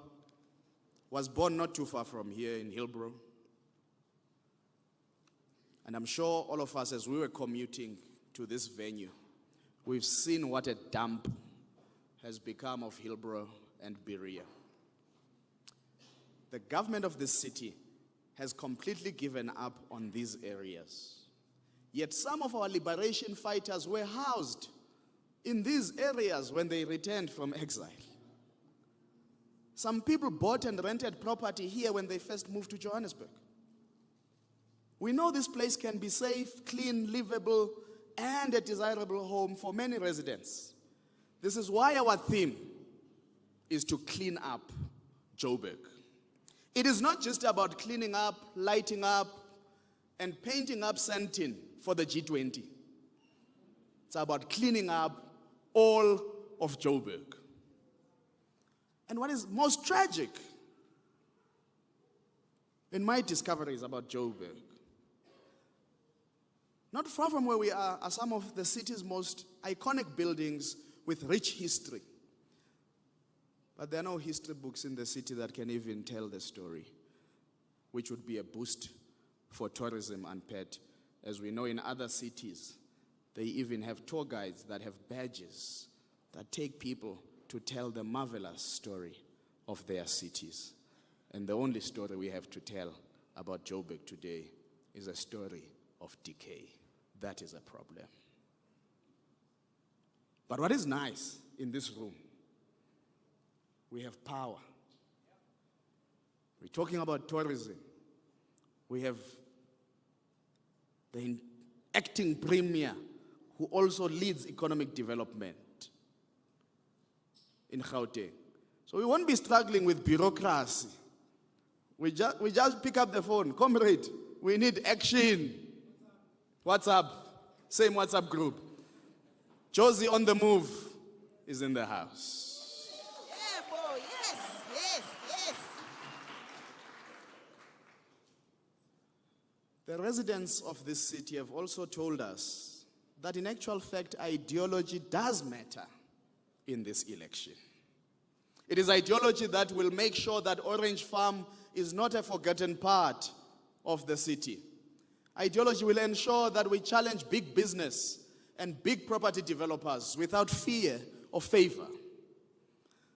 [SPEAKER 3] was born not too far from here in Hillbrow. And I'm sure all of us, as we were commuting to this venue, we've seen what a dump has become of Hillbrow and Berea. The government of this city has completely given up on these areas. Yet some of our liberation fighters were housed in these areas when they returned from exile. Some people bought and rented property here when they first moved to Johannesburg. We know this place can be safe, clean, livable, and a desirable home for many residents. This is why our theme is to clean up Joburg. It is not just about cleaning up, lighting up, and painting up Sandton for the G20. It's about cleaning up all of Joburg. And what is most tragic in my discoveries about Joburg, not far from where we are some of the city's most iconic buildings with rich history. But there are no history books in the city that can even tell the story, which would be a boost for tourism and pet. As we know in other cities, they even have tour guides that have badges that take people to tell the marvelous story of their cities. And the only story we have to tell about Joburg today is a story of decay. That is a problem. But what is nice in this room, we have power. We're talking about tourism. We have the acting premier who also leads economic development in Gauteng. So we won't be struggling with bureaucracy. We just pick up the phone. Comrade, we need action. WhatsApp, same WhatsApp group. Josie on the move is in the house.
[SPEAKER 2] Yeah, boy, yes, yes, yes.
[SPEAKER 3] The residents of this city have also told us that in actual fact, ideology does matter in this election. It is ideology that will make sure that Orange Farm is not a forgotten part of the city. Ideology will ensure that we challenge big business and big property developers without fear or favor.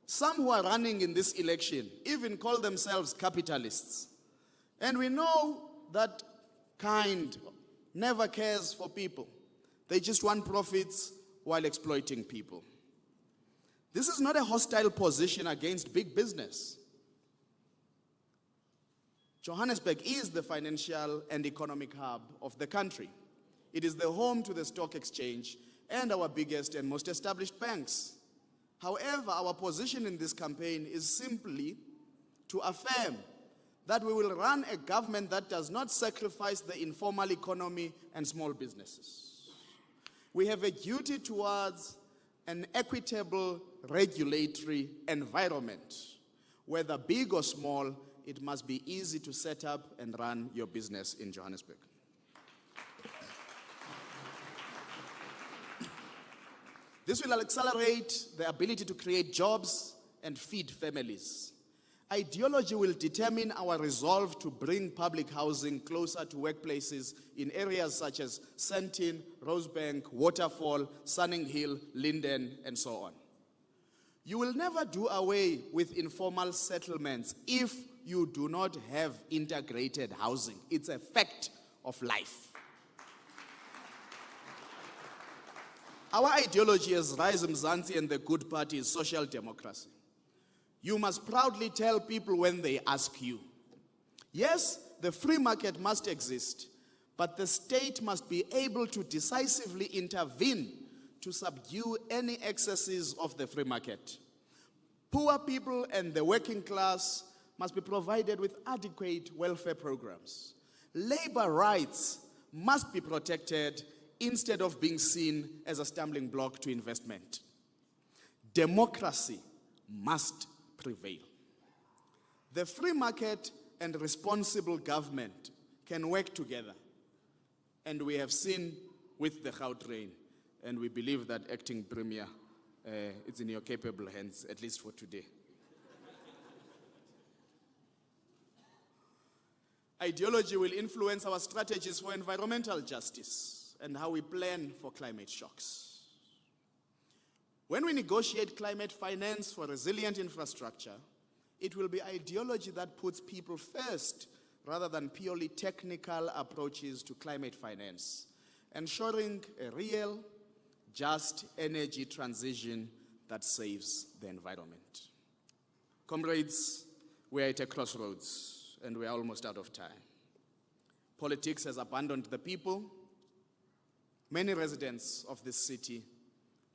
[SPEAKER 3] Some who are running in this election even call themselves capitalists. And we know that kind never cares for people. They just want profits while exploiting people. This is not a hostile position against big business. Johannesburg is the financial and economic hub of the country. It is the home to the stock exchange and our biggest and most established banks. However, our position in this campaign is simply to affirm that we will run a government that does not sacrifice the informal economy and small businesses. We have a duty towards an equitable regulatory environment. Whether big or small, it must be easy to set up and run your business in Johannesburg. This will accelerate the ability to create jobs and feed families. Ideology will determine our resolve to bring public housing closer to workplaces in areas such as Sandton, Rosebank, Waterfall, Sunning Hill, Linden, and so on. You will never do away with informal settlements if you do not have integrated housing. It's a fact of life. Our ideology as Rise Mzansi and the Good Party is social democracy. You must proudly tell people when they ask you. Yes, the free market must exist, but the state must be able to decisively intervene to subdue any excesses of the free market. Poor people and the working class must be provided with adequate welfare programs. Labor rights must be protected instead of being seen as a stumbling block to investment. Democracy must prevail. The free market and responsible government can work together. And we have seen with the Gautrain, and we believe that acting premier, it's in your capable hands, at least for today. Ideology will influence our strategies for environmental justice and how we plan for climate shocks. When we negotiate climate finance for resilient infrastructure, it will be ideology that puts people first rather than purely technical approaches to climate finance, ensuring a real, just energy transition that saves the environment. Comrades, we are at a crossroads and we are almost out of time. Politics has abandoned the people. Many residents of this city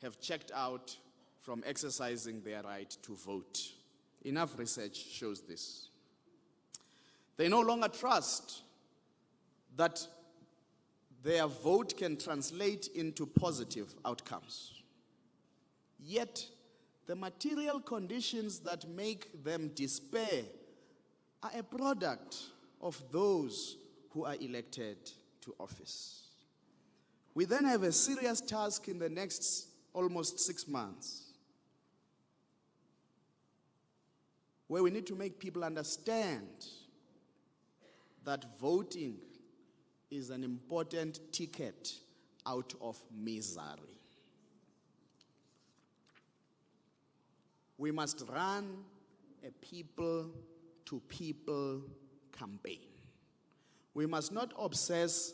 [SPEAKER 3] have checked out from exercising their right to vote. Enough research shows this. They no longer trust that their vote can translate into positive outcomes. Yet, the material conditions that make them despair are a product of those who are elected to office. We then have a serious task in the next almost 6 months, where we need to make people understand that voting is an important ticket out of misery. We must run a people-to-people campaign. We must not obsess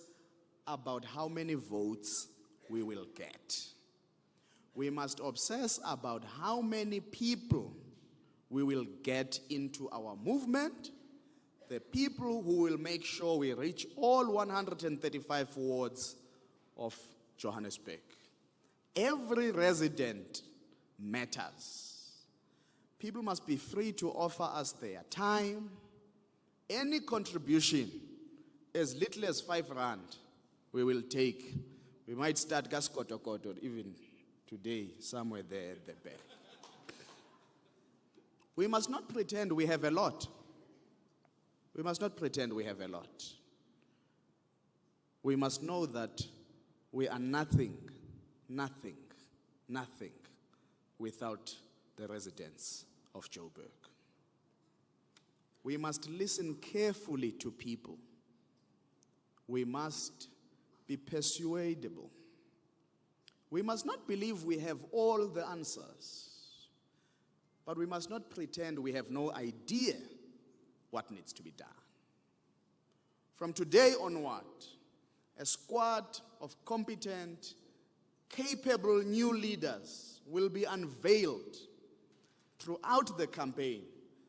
[SPEAKER 3] about how many votes we will get. We must obsess about how many people we will get into our movement, the people who will make sure we reach all 135 wards of Johannesburg. Every resident matters. People must be free to offer us their time. Any contribution, as little as 5 rand, we will take. We might start gaskotokoto even today, somewhere there at the back. We must not pretend we have a lot. We must not pretend we have a lot. We must know that we are nothing without the residents of Joburg. We must listen carefully to people. We must be persuadable. We must not believe we have all the answers, but we must not pretend we have no idea what needs to be done. From today onward, a squad of competent, capable new leaders will be unveiled throughout the campaign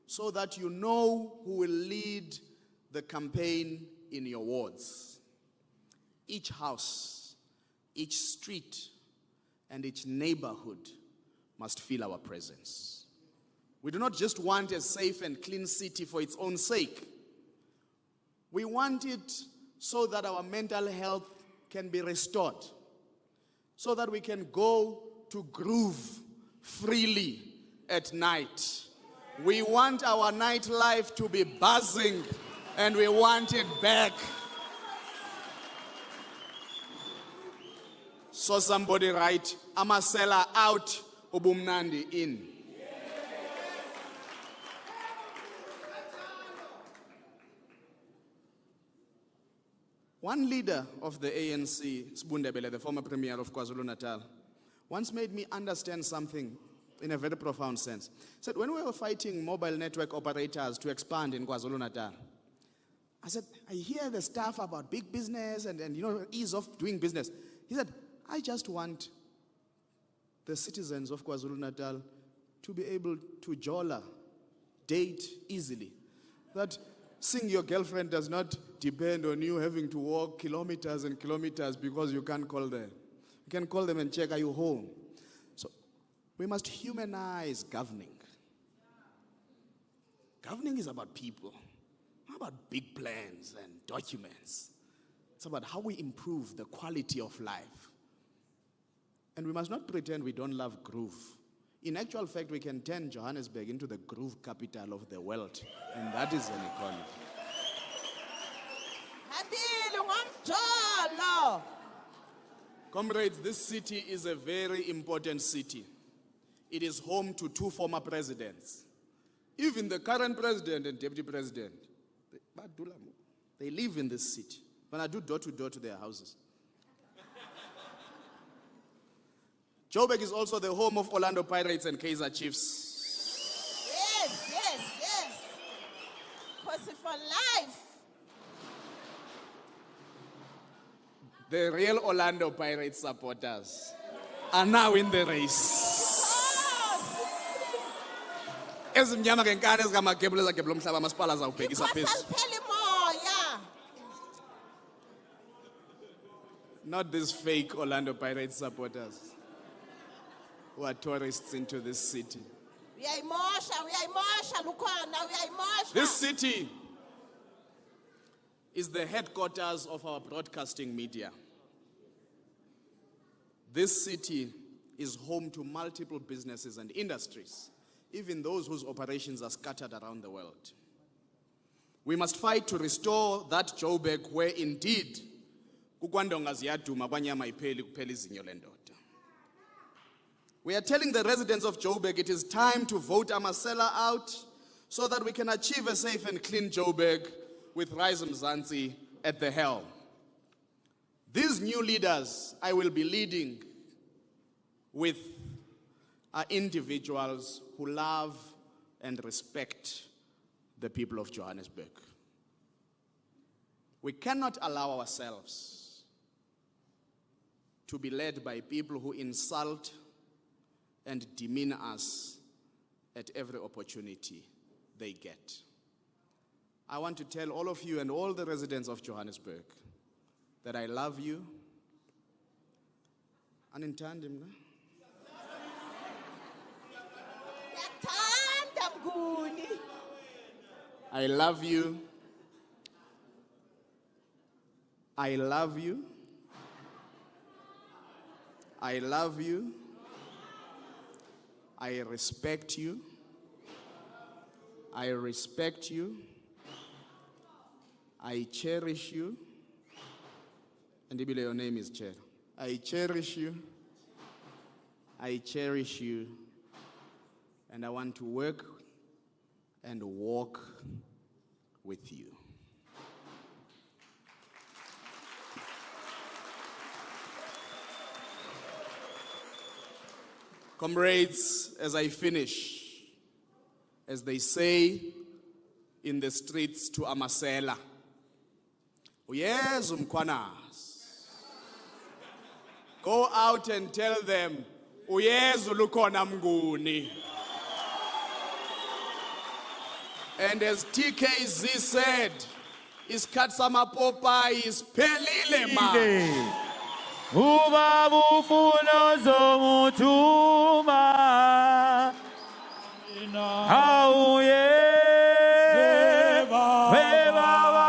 [SPEAKER 3] so that you know who will lead the campaign in your wards. Each house, each street, and each neighborhood must feel our presence. We do not just want a safe and clean city for its own sake. We want it so that our mental health can be restored, so that we can go to groove freely at night. We want our nightlife to be buzzing, and we want it back. So somebody write, Amasela out, Ubumnandi in. One leader of the ANC, Sibundebele, the former premier of KwaZulu-Natal, once made me understand something in a very profound sense. He said, when we were fighting mobile network operators to expand in KwaZulu-Natal, I said, I hear the stuff about big business and ease of doing business. He said, I just want the citizens of KwaZulu-Natal to be able to jola, date easily. That seeing your girlfriend does not depend on you having to walk kilometers and kilometers because you can't call them. You can call them and check, are you home? So we must humanize governing. Governing is about people, not about big plans and documents. It's about how we improve the quality of life. And we must not pretend we don't love groove. In actual fact, we can turn Johannesburg into the groove capital of the world, and that is an economy.
[SPEAKER 2] Habili ngomjolo.
[SPEAKER 3] Comrades, this city is a very important city. It is home to 2 former presidents. Even the current president and deputy president, they live in this city. When I do door-to-door to their houses. Joburg is also the home of Orlando Pirates and Kaizer Chiefs.
[SPEAKER 2] Yes. Pussy for life.
[SPEAKER 3] The real Orlando Pirates supporters are now in the race. Ezimnyama ngenkani ezingamagebhula ezagebhula umhlaba masipala zawubhekisa phezulu.
[SPEAKER 2] Phela imoya.
[SPEAKER 3] Not these fake Orlando Pirates supporters who are tourists into this city.
[SPEAKER 2] Uyayimosha Lukhona, uyayimosha.
[SPEAKER 3] This city is the headquarters of our broadcasting media. This city is home to multiple businesses and industries, even those whose operations are scattered around the world. We must fight to restore that Joburg where indeed kukwandonga ziyaduma kwanyama ipheli kuphela izinyo lendoda. We are telling the residents of Joburg it is time to vote Amasela out so that we can achieve a safe and clean Joburg with Rise Mzansi at the helm. These new leaders I will be leading with are individuals who love and respect the people of Johannesburg. We cannot allow ourselves to be led by people who insult and demean us at every opportunity they get. I want to tell all of you and all the residents of Johannesburg that I love you. Anintandi mna?
[SPEAKER 2] Yathanda Mnguni.
[SPEAKER 3] I love you. I love you. I love you. I respect you. I respect you. I cherish you. And Ibile, your name is Chair. I cherish you. I cherish you. And I want to work and walk with you. Comrades, as I finish, as they say in the streets to Amasela, uyeza umkhwanas. Go out and tell them, uyeza Lukhona Mnguni. And as TKZ said, isikhathi samapopayi siphelile ma.
[SPEAKER 4] Ubaba ufuna zomuthuma awuye webaba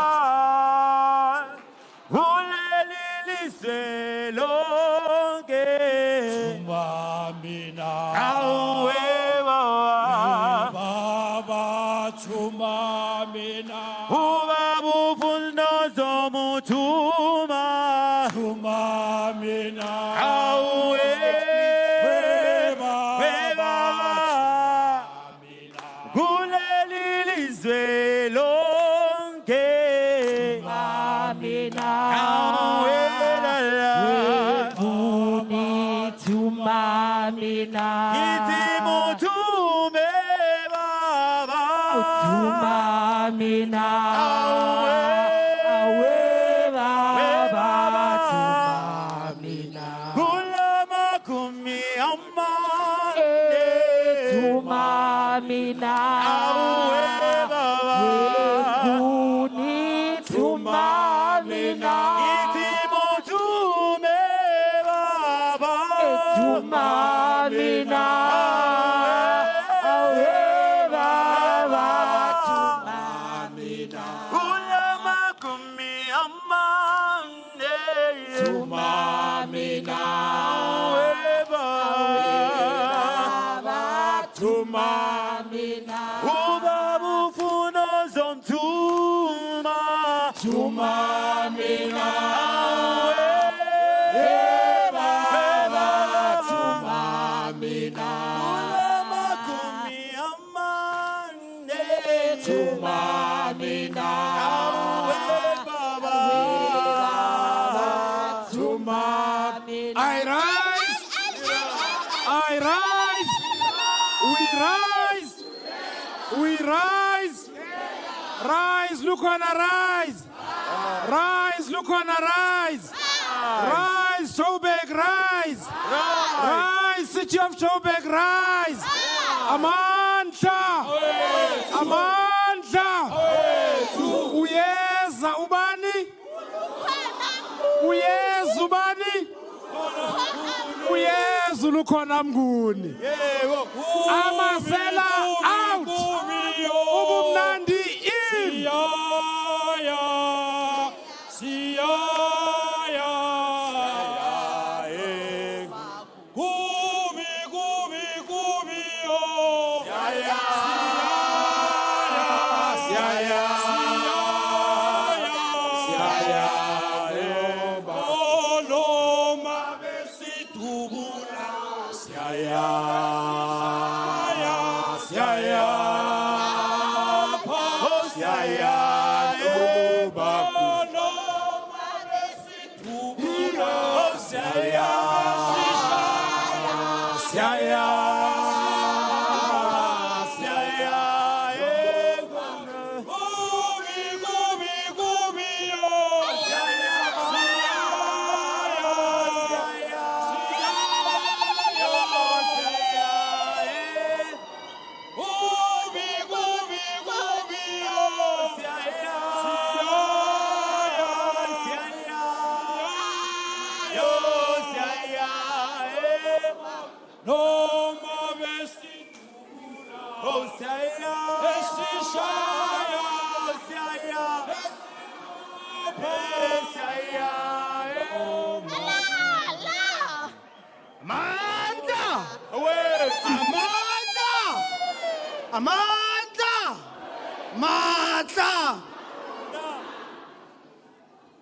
[SPEAKER 4] uleli lizwe lonke awuye baba thuma mina ubaba ufuna zomuthuma Tumamina,
[SPEAKER 1] I rise. I rise. We rise. We rise. Rise, Lukhona, rise. Rise, Lukhona, rise. Rise, Joburg, rise. Rise, City of Joburg, rise. Amandla. Amandla. Uyeza ubani? Uyeza ubani? Uyeza Lukhona Mnguni. Amasela out. Ubumnandi in.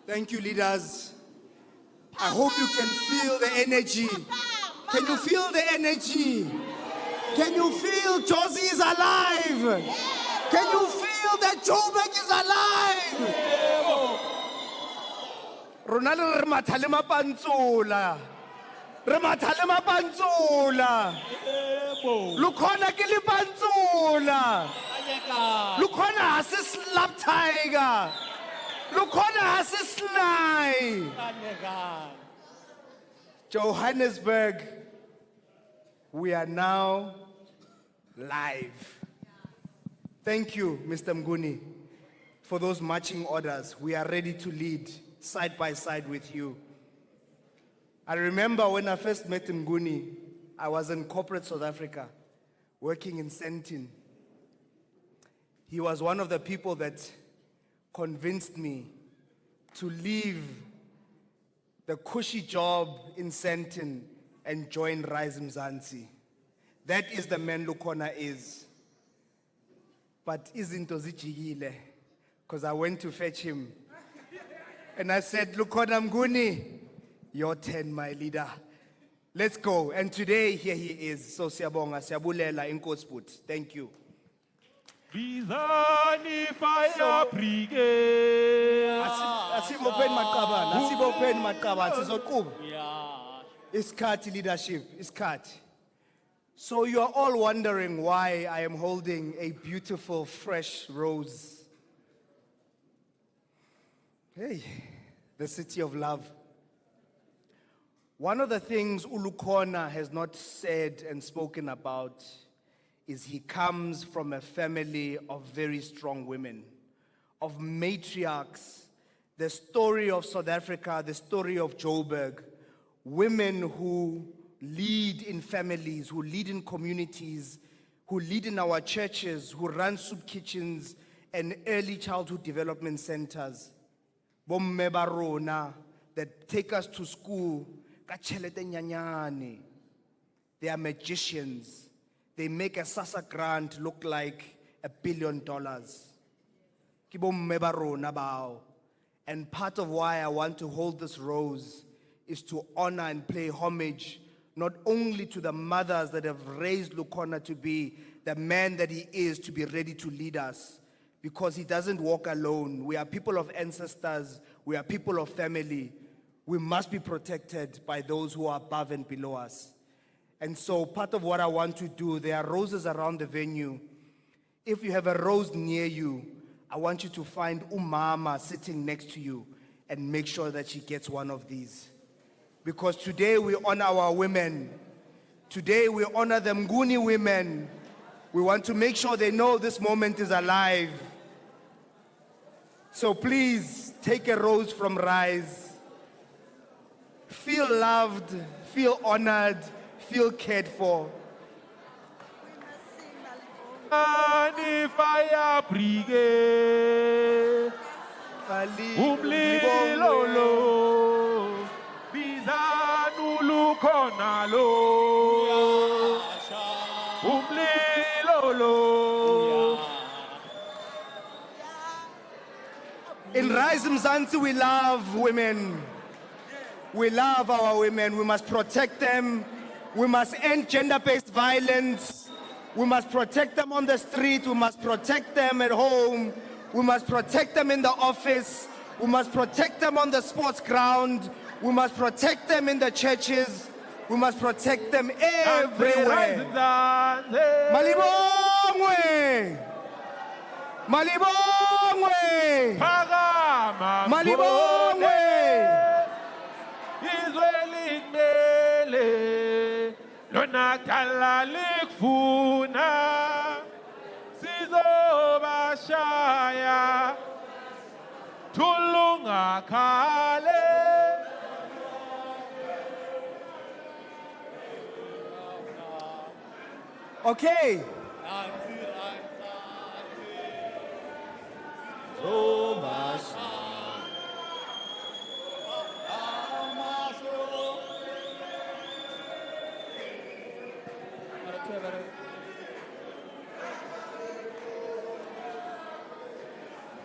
[SPEAKER 5] Thank you, leaders. I hope you can feel the energy. Can you feel the energy? Can you feel Josie is alive? Can you feel that Joburg is alive? Ronaldo Rematalema Panzula. Rematalema Panzula. Lukhona Kili Panzula. Lukhona has a slap tiger. Lukhona has a snide. Johannesburg, we are now live. Thank you, Mr. Mnguni, for those marching orders. We are ready to lead side by side with you. I remember when I first met Mnguni, I was in corporate South Africa, working in Sentin. He was one of the people that convinced me to leave the cushy job in Sentin and join Rise Mzansi. That is the man Lukhona is. But izinto zijikile, because I went to fetch him. And I said, Lukhona Mnguni, your turn, my leader. Let's go. And today, here he is. So siyabonga, siyabulela, inkosi. Thank you.
[SPEAKER 4] Bizani Fire Brigade.
[SPEAKER 5] Asibopen maqabana, sizoqhuba. Isikhathi leadership, isikhathi. So you are all wondering why I am holding a beautiful fresh rose. Hey, the city of love. One of the things Lukhona has not said and spoken about is he comes from a family of very strong women, of matriarchs. The story of South Africa, the story of Joburg, women who lead in families, who lead in communities, who lead in our churches, who run soup kitchens and early childhood development centers. Bomme ba rona that take us to school. They are magicians. They make a SASSA grant look like $1 billion. And part of why I want to hold this rose is to honor and pay homage not only to the mothers that have raised Lukhona to be the man that he is, to be ready to lead us, because he doesn't walk alone. We are people of ancestors. We are people of family. We must be protected by those who are above and below us. And so part of what I want to do, there are roses around the venue. If you have a rose near you, I want you to find Umama sitting next to you and make sure that she gets one of these. Because today we honor our women. Today we honor the Mnguni women. We want to make sure they know this moment is alive. So please take a rose from Rise. Feel loved, feel honored, feel cared for.
[SPEAKER 4] Ani fire brigade. Umlilolo. Bizanu Lukhona lo. Umlilolo.
[SPEAKER 5] In Rise Mzansi, we love women. We love our women. We must protect them. We must end gender-based violence. We must protect them on the street. We must protect them at home. We must protect them in the office. We must protect them on the sports ground. We must protect them in the churches. We must protect them everywhere. Malibongwe! Malibongwe! Malibongwe!
[SPEAKER 4] Izweli mele lona kala likfuna sizobashaya tulunga kale.
[SPEAKER 5] Okay.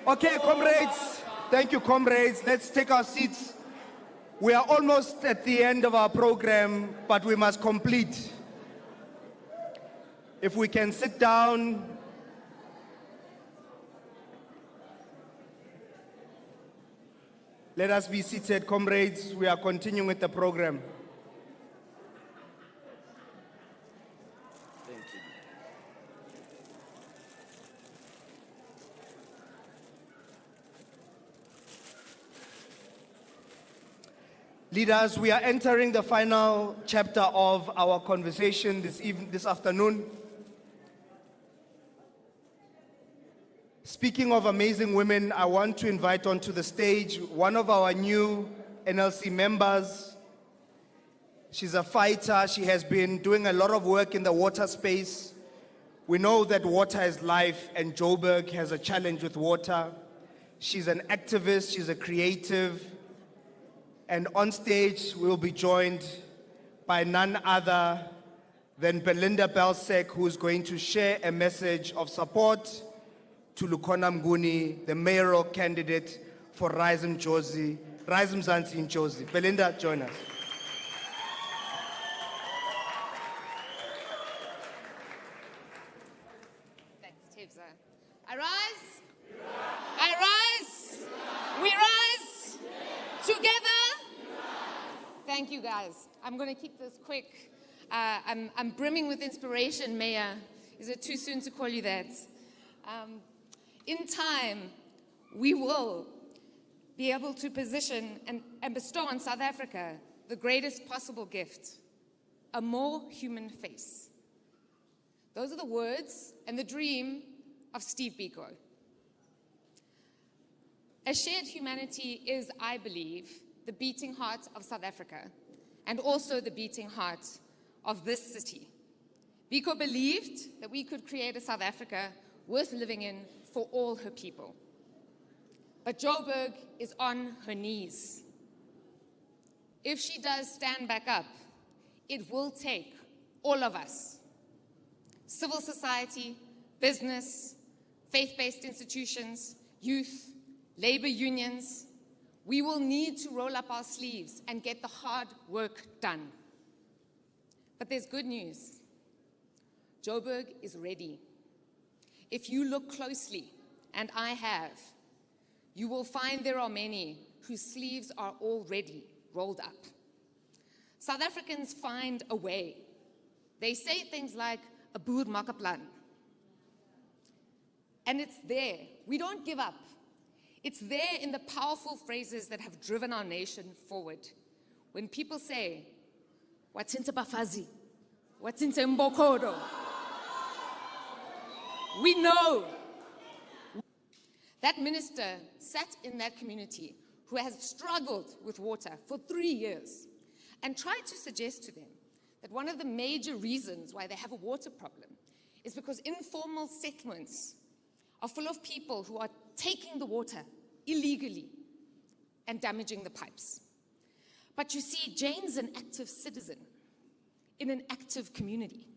[SPEAKER 5] Okay, comrades. Thank you, comrades. Let's take our seats. We are almost at the end of our program, but we must complete. If we can sit down. Let us be seated, comrades. We are continuing with the program. Thank you. Leaders, we are entering the final chapter of our conversation this afternoon. Speaking of amazing women, I want to invite onto the stage one of our new NLC members. She's a fighter. She has been doing a lot of work in the water space. We know that water is life, and Joburg has a challenge with water. She's an activist. She's a creative. And on stage, we'll be joined by none other than Belinda Belzec, who's going to share a message of support to Lukhona Mnguni, the mayoral candidate for Rise Mzansi in Jozi. Belinda, join us.
[SPEAKER 6] Thanks, Tibza. I rise. I rise. We rise. Together. Thank you, guys. I'm going to keep this quick. I'm brimming with inspiration, Mayor. Is it too soon to call you that? In time, we will be able to position and bestow on South Africa the greatest possible gift, a more human face. Those are the words and the dream of Steve Biko. A shared humanity is, I believe, the beating heart of South Africa and also the beating heart of this city. Biko believed that we could create a South Africa worth living in for all her people. But Joburg is on her knees. If she does stand back up, it will take all of us, civil society, business, faith-based institutions, youth, labor unions, We will need to roll up our sleeves and get the hard work done. But there's good news. Joburg is ready. If you look closely, and I have, you will find there are many whose sleeves are already rolled up. South Africans find a way. They say things like, "A boer maak 'n plan." And it's there. We don't give up. It's there in the powerful phrases that have driven our nation forward. When people say, "What's into Bafazi? What's into Mbokodo?" We know. That minister sat in that community who has struggled with water for 3 years and tried to suggest to them that one of the major reasons why they have a water problem is because informal settlements are full of people who are taking the water illegally and damaging the pipes. But you see, Jane's an active citizen in an active community.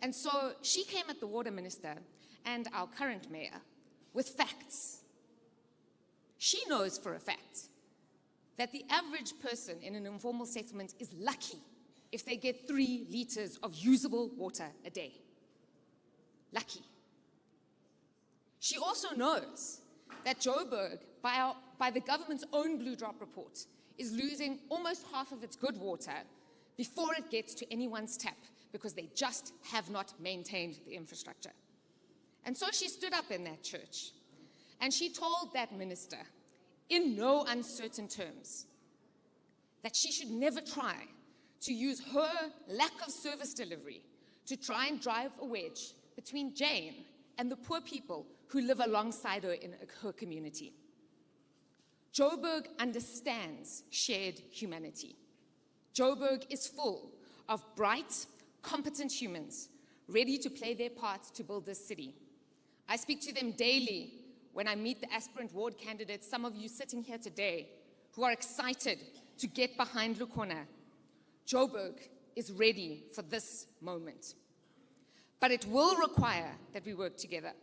[SPEAKER 6] And so she came at the water minister and our current mayor with facts. She knows for a fact that the average person in an informal settlement is lucky if they get 3 liters of usable water a day. Lucky. She also knows that Joburg, by the government's own Blue Drop report, is losing almost half of its good water before it gets to anyone's tap because they just have not maintained the infrastructure. And so she stood up in that church and she told that minister, in no uncertain terms, that she should never try to use her lack of service delivery to try and drive a wedge between Jane and the poor people who live alongside her in her community. Joburg understands shared humanity. Joburg is full of bright, competent humans ready to play their part to build this city. I speak to them daily when I meet the aspirant ward candidates, some of you sitting here today, who are excited to get behind Lukhona. Joburg is ready for this moment. But it will require that we work together.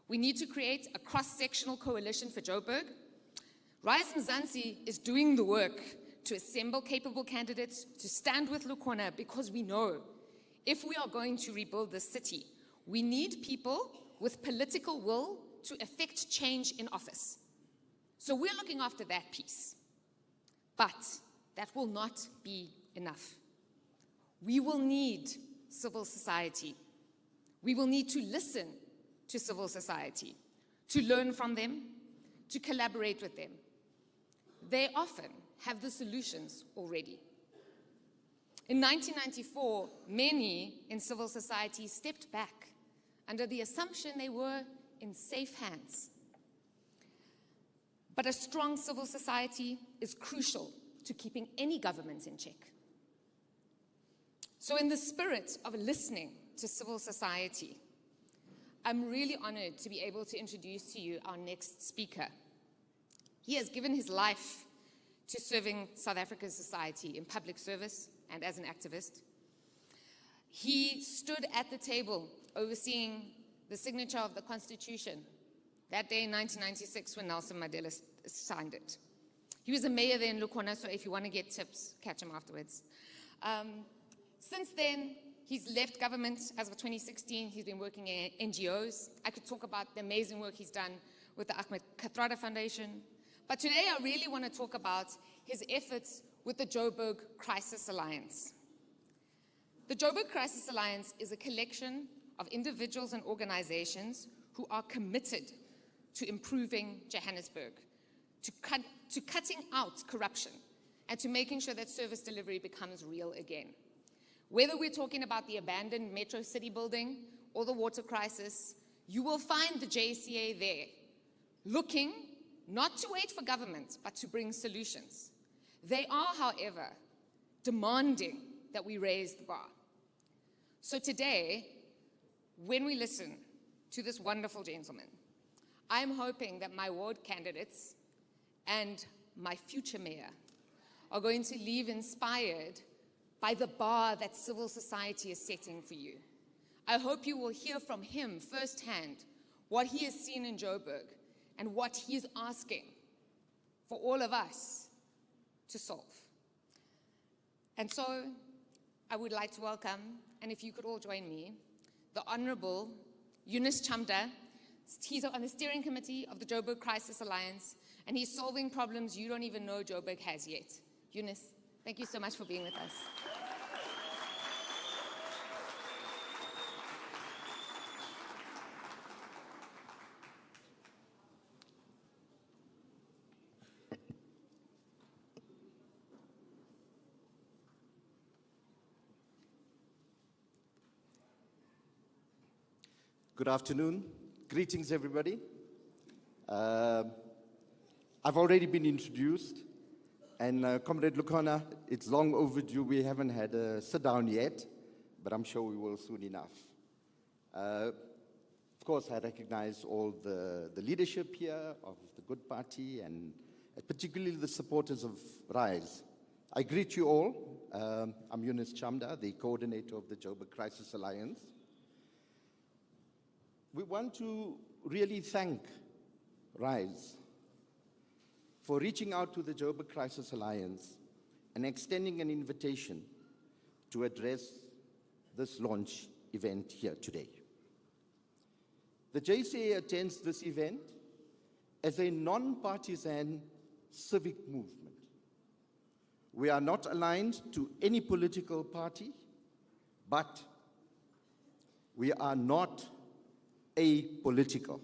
[SPEAKER 6] We need to create a cross-sectional coalition for Joburg. Rise Mzansi is doing the work to assemble capable candidates to stand with Lukhona because we know if we are going to rebuild this city, we need people with political will to effect change in office. So we're looking after that piece. But that will not be enough. We will need civil society. We will need to listen to civil society, to learn from them, to collaborate with them. They often have the solutions already. In 1994, many in civil society stepped back under the assumption they were in safe hands. But a strong civil society is crucial to keeping any government in check. So in the spirit of listening to civil society, I'm really honored to be able to introduce to you our next speaker. He has given his life to serving South Africa's society in public service and as an activist. He stood at the table overseeing the signature of the Constitution that day in 1996 when Nelson Mandela signed it. He was a mayor there in Lukhona, so if you want to get tips, catch him afterwards. Since then, he's left government. As of 2016, he's been working in NGOs. I could talk about the amazing work he's done with the Ahmed Kathrada Foundation. But today, I really want to talk about his efforts with the Joburg Crisis Alliance. The Joburg Crisis Alliance is a collection of individuals and organizations who are committed to improving Johannesburg, to cutting out corruption, and to making sure that service delivery becomes real again. Whether we're talking about the abandoned Metro City building or the water crisis, you will find the JCA there, looking not to wait for government, but to bring solutions. They are, however, demanding that we raise the bar. So today, when we listen to this wonderful gentleman, I'm hoping that my ward candidates and my future mayor are going to leave inspired by the bar that civil society is setting for you. I hope you will hear from him firsthand what he has seen in Joburg and what he is asking for all of us to solve. And so I would like to welcome, and if you could all join me, the Honorable Eunice Chamda. He's on the steering committee of the Joburg Crisis Alliance, and he's solving problems you don't even know Joburg has yet. Eunice, thank you so much for being with us.
[SPEAKER 7] Good afternoon. Greetings, everybody. I've already been introduced, and Comrade Lukhona, it's long overdue. We haven't had a sit-down yet, but I'm sure we will soon enough. Of course, I recognize all the leadership here of the Good Party, and particularly the supporters of RISE. I greet you all. I'm Eunice Chamda, the coordinator of the Joburg Crisis Alliance. We want to really thank RISE for reaching out to the Joburg Crisis Alliance and extending an invitation to address this launch event here today. The JCA attends this event as a non-partisan civic movement. We are not aligned to any political party, but we are not apolitical.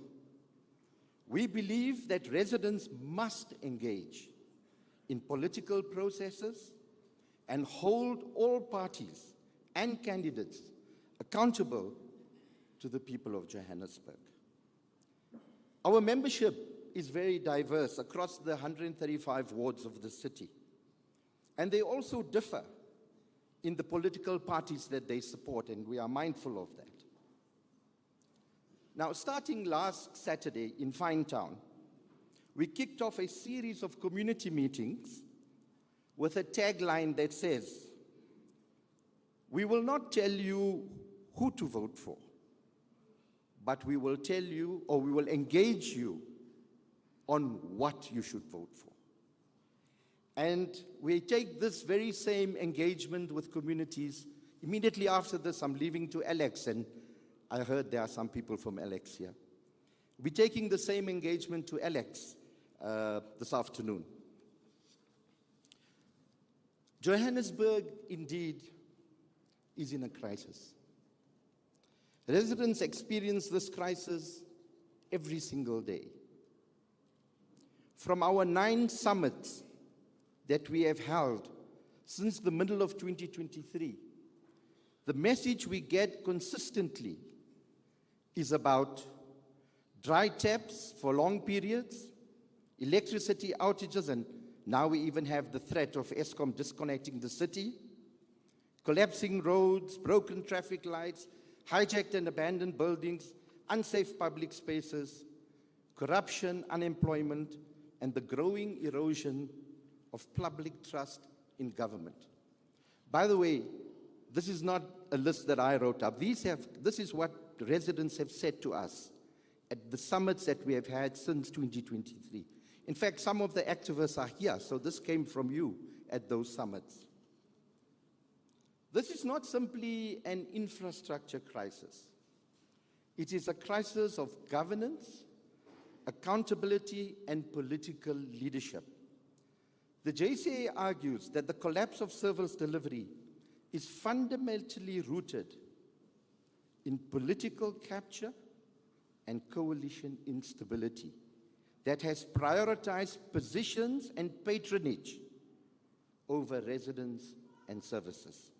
[SPEAKER 7] We believe that residents must engage in political processes and hold all parties and candidates accountable to the people of Johannesburg. Our membership is very diverse across the 135 wards of the city, and they also differ in the political parties that they support, and we are mindful of that. Now, starting last Saturday in Finetown, we kicked off a series of community meetings with a tagline that says, "We will not tell you who to vote for, but we will tell you, or we will engage you on what you should vote for." And we take this very same engagement with communities. Immediately after this, I'm leaving to Alex, and I heard there are some people from Alex here. We're taking the same engagement to Alex this afternoon. Johannesburg, indeed, is in a crisis. Residents experience this crisis every single day. From our 9 summits that we have held since the middle of 2023, the message we get consistently is about dry taps for long periods, electricity outages, and now we even have the threat of Eskom disconnecting the city, collapsing roads, broken traffic lights, hijacked and abandoned buildings, unsafe public spaces, corruption, unemployment, and the growing erosion of public trust in government. By the way, this is not a list that I wrote up. This is what residents have said to us at the summits that we have had since 2023. In fact, some of the activists are here, so this came from you at those summits. This is not simply an infrastructure crisis. It is a crisis of governance, accountability, and political leadership. The JCA argues that the collapse of service delivery is fundamentally rooted in political capture and coalition instability that has prioritized positions and patronage over residents and services.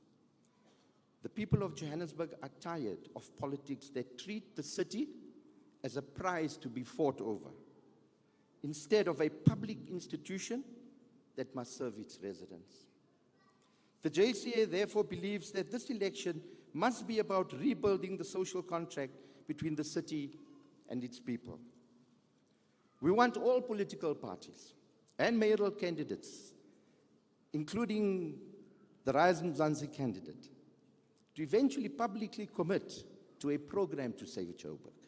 [SPEAKER 7] The people of Johannesburg are tired of politics that treat the city as a prize to be fought over, instead of a public institution that must serve its residents. The JCA therefore believes that this election must be about rebuilding the social contract between the city and its people. We want all political parties and mayoral candidates, including the RISE Mzansi candidate, to eventually publicly commit to a program to save Joburg.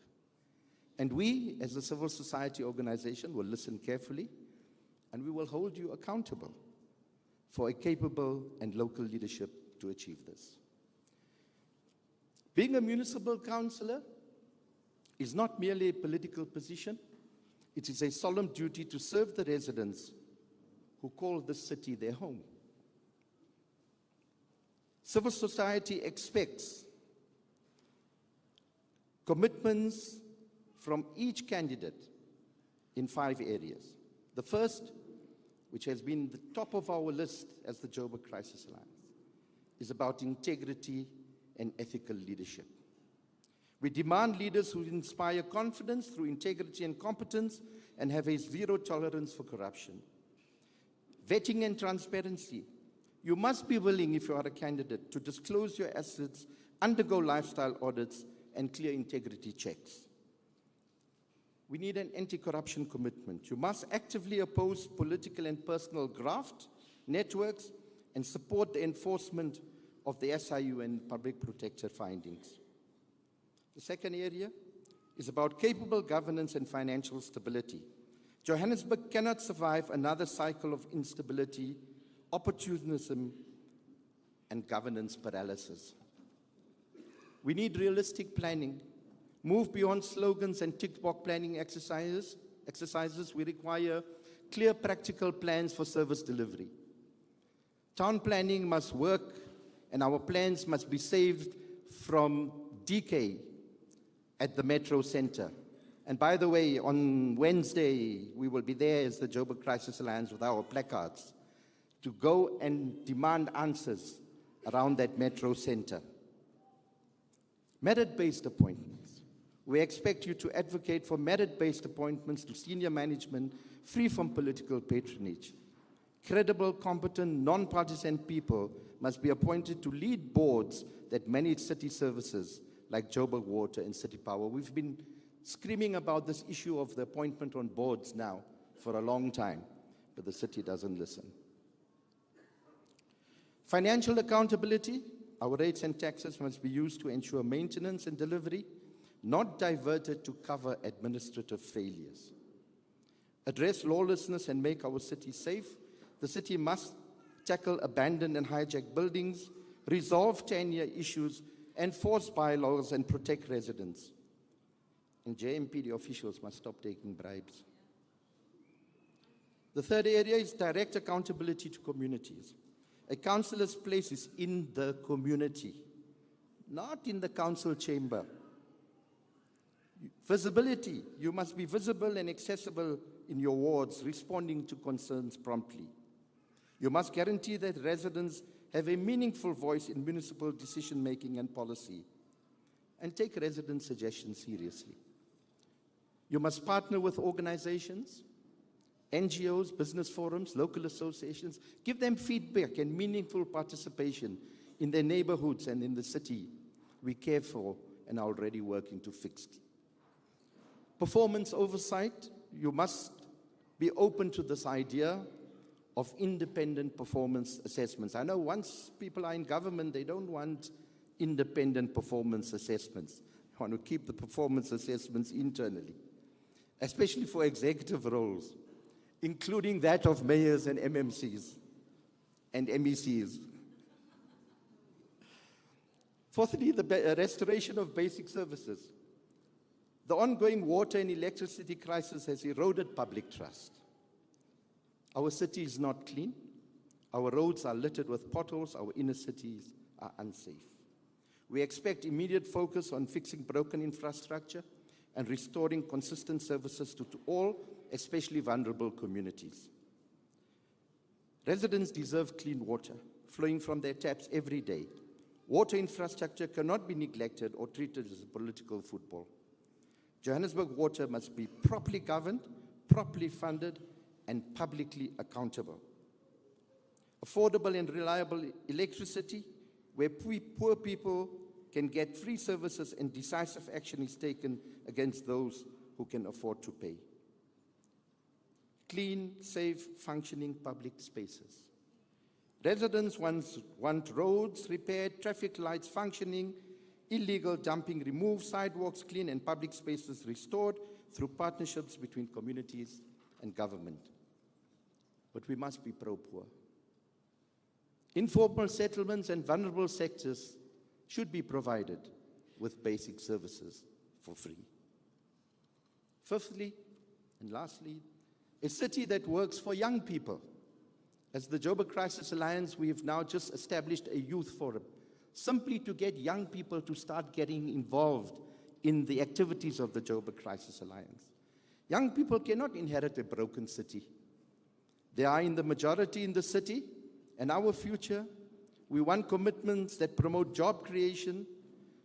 [SPEAKER 7] And we, as a civil society organization, will listen carefully and we will hold you accountable for a capable and local leadership to achieve this. Being a municipal councillor is not merely a political position, it is a solemn duty to serve the residents who call this city their home. Civil society expects commitments from each candidate in 5 areas. The first, which has been the top of our list as the Joburg Crisis Alliance, is about integrity and ethical leadership. We demand leaders who inspire confidence through integrity and competence and have a zero tolerance for corruption. Vetting and transparency. You must be willing, if you are a candidate, to disclose your assets, undergo lifestyle audits, and clear integrity checks. We need an anti-corruption commitment. You must actively oppose political and personal graft networks and support the enforcement of the SIU and Public Protector findings. The second area is about capable governance and financial stability. Johannesburg cannot survive another cycle of instability, opportunism, and governance paralysis. We need realistic planning. Move beyond slogans and tick-box planning exercises. We require clear, practical plans for service delivery. Town planning must work, and our plans must be saved from decay at the Metro Center. And by the way, on Wednesday, we will be there as the Joburg Crisis Alliance with our placards to go and demand answers around that Metro Center. Merit-based appointments. We expect you to advocate for merit-based appointments to senior management free from political patronage. Credible, competent, non-partisan people must be appointed to lead boards that manage city services like Joburg Water and City Power. We've been screaming about this issue of the appointment on boards now for a long time, but the city doesn't listen. Financial accountability. Our rates and taxes must be used to ensure maintenance and delivery, not diverted to cover administrative failures. Address lawlessness and make our city safe. The city must tackle abandoned and hijacked buildings, resolve tenure issues, enforce bylaws, and protect residents. And JMPD officials must stop taking bribes. The third area is direct accountability to communities. A councillor's place is in the community, not in the council chamber. Visibility. You must be visible and accessible in your wards, responding to concerns promptly. You must guarantee that residents have a meaningful voice in municipal decision-making and policy, and take resident suggestions seriously. You must partner with organizations, NGOs, business forums, local associations, give them feedback and meaningful participation in their neighborhoods and in the city we care for and are already working to fix. Performance oversight. You must be open to this idea of independent performance assessments. I know once people are in government, they don't want independent performance assessments. They want to keep the performance assessments internally, especially for executive roles, including that of mayors and MMCs and MECs. Fourthly, the restoration of basic services. The ongoing water and electricity crisis has eroded public trust. Our city is not clean. Our roads are littered with potholes. Our inner cities are unsafe. We expect immediate focus on fixing broken infrastructure and restoring consistent services to all, especially vulnerable communities. Residents deserve clean water flowing from their taps every day. Water infrastructure cannot be neglected or treated as a political football. Johannesburg Water must be properly governed, properly funded, and publicly accountable. Affordable and reliable electricity, where poor people can get free services and decisive action is taken against those who can afford to pay. Clean, safe, functioning public spaces. Residents want roads repaired, traffic lights functioning, illegal dumping removed, sidewalks clean, and public spaces restored through partnerships between communities and government. but we must be pro-poor. Informal settlements and vulnerable sectors should be provided with basic services for free. Fifthly, and lastly, a city that works for young people. As the Joburg Crisis Alliance, we have now just established a youth forum, simply to get young people to start getting involved in the activities of the Joburg Crisis Alliance. Young people cannot inherit a broken city. They are in the majority in the city, and our future, we want commitments that promote job creation.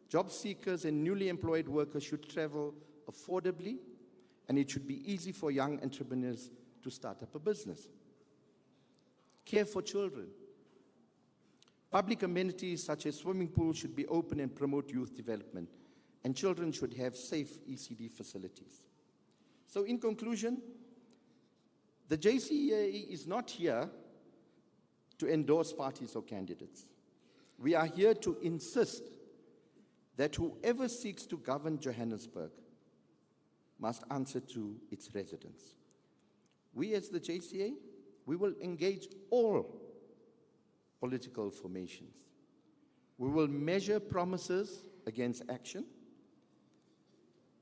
[SPEAKER 7] Job seekers and newly employed workers should travel affordably, and it should be easy for young entrepreneurs to start up a business. Care for children. Public amenities such as swimming pools should be open and promote youth development, and children should have safe ECD facilities. So in conclusion, the JCEA is not here to endorse parties or candidates. We are here to insist that whoever seeks to govern Johannesburg must answer to its residents. We as the JCA, we will engage all political formations. We will measure promises against action.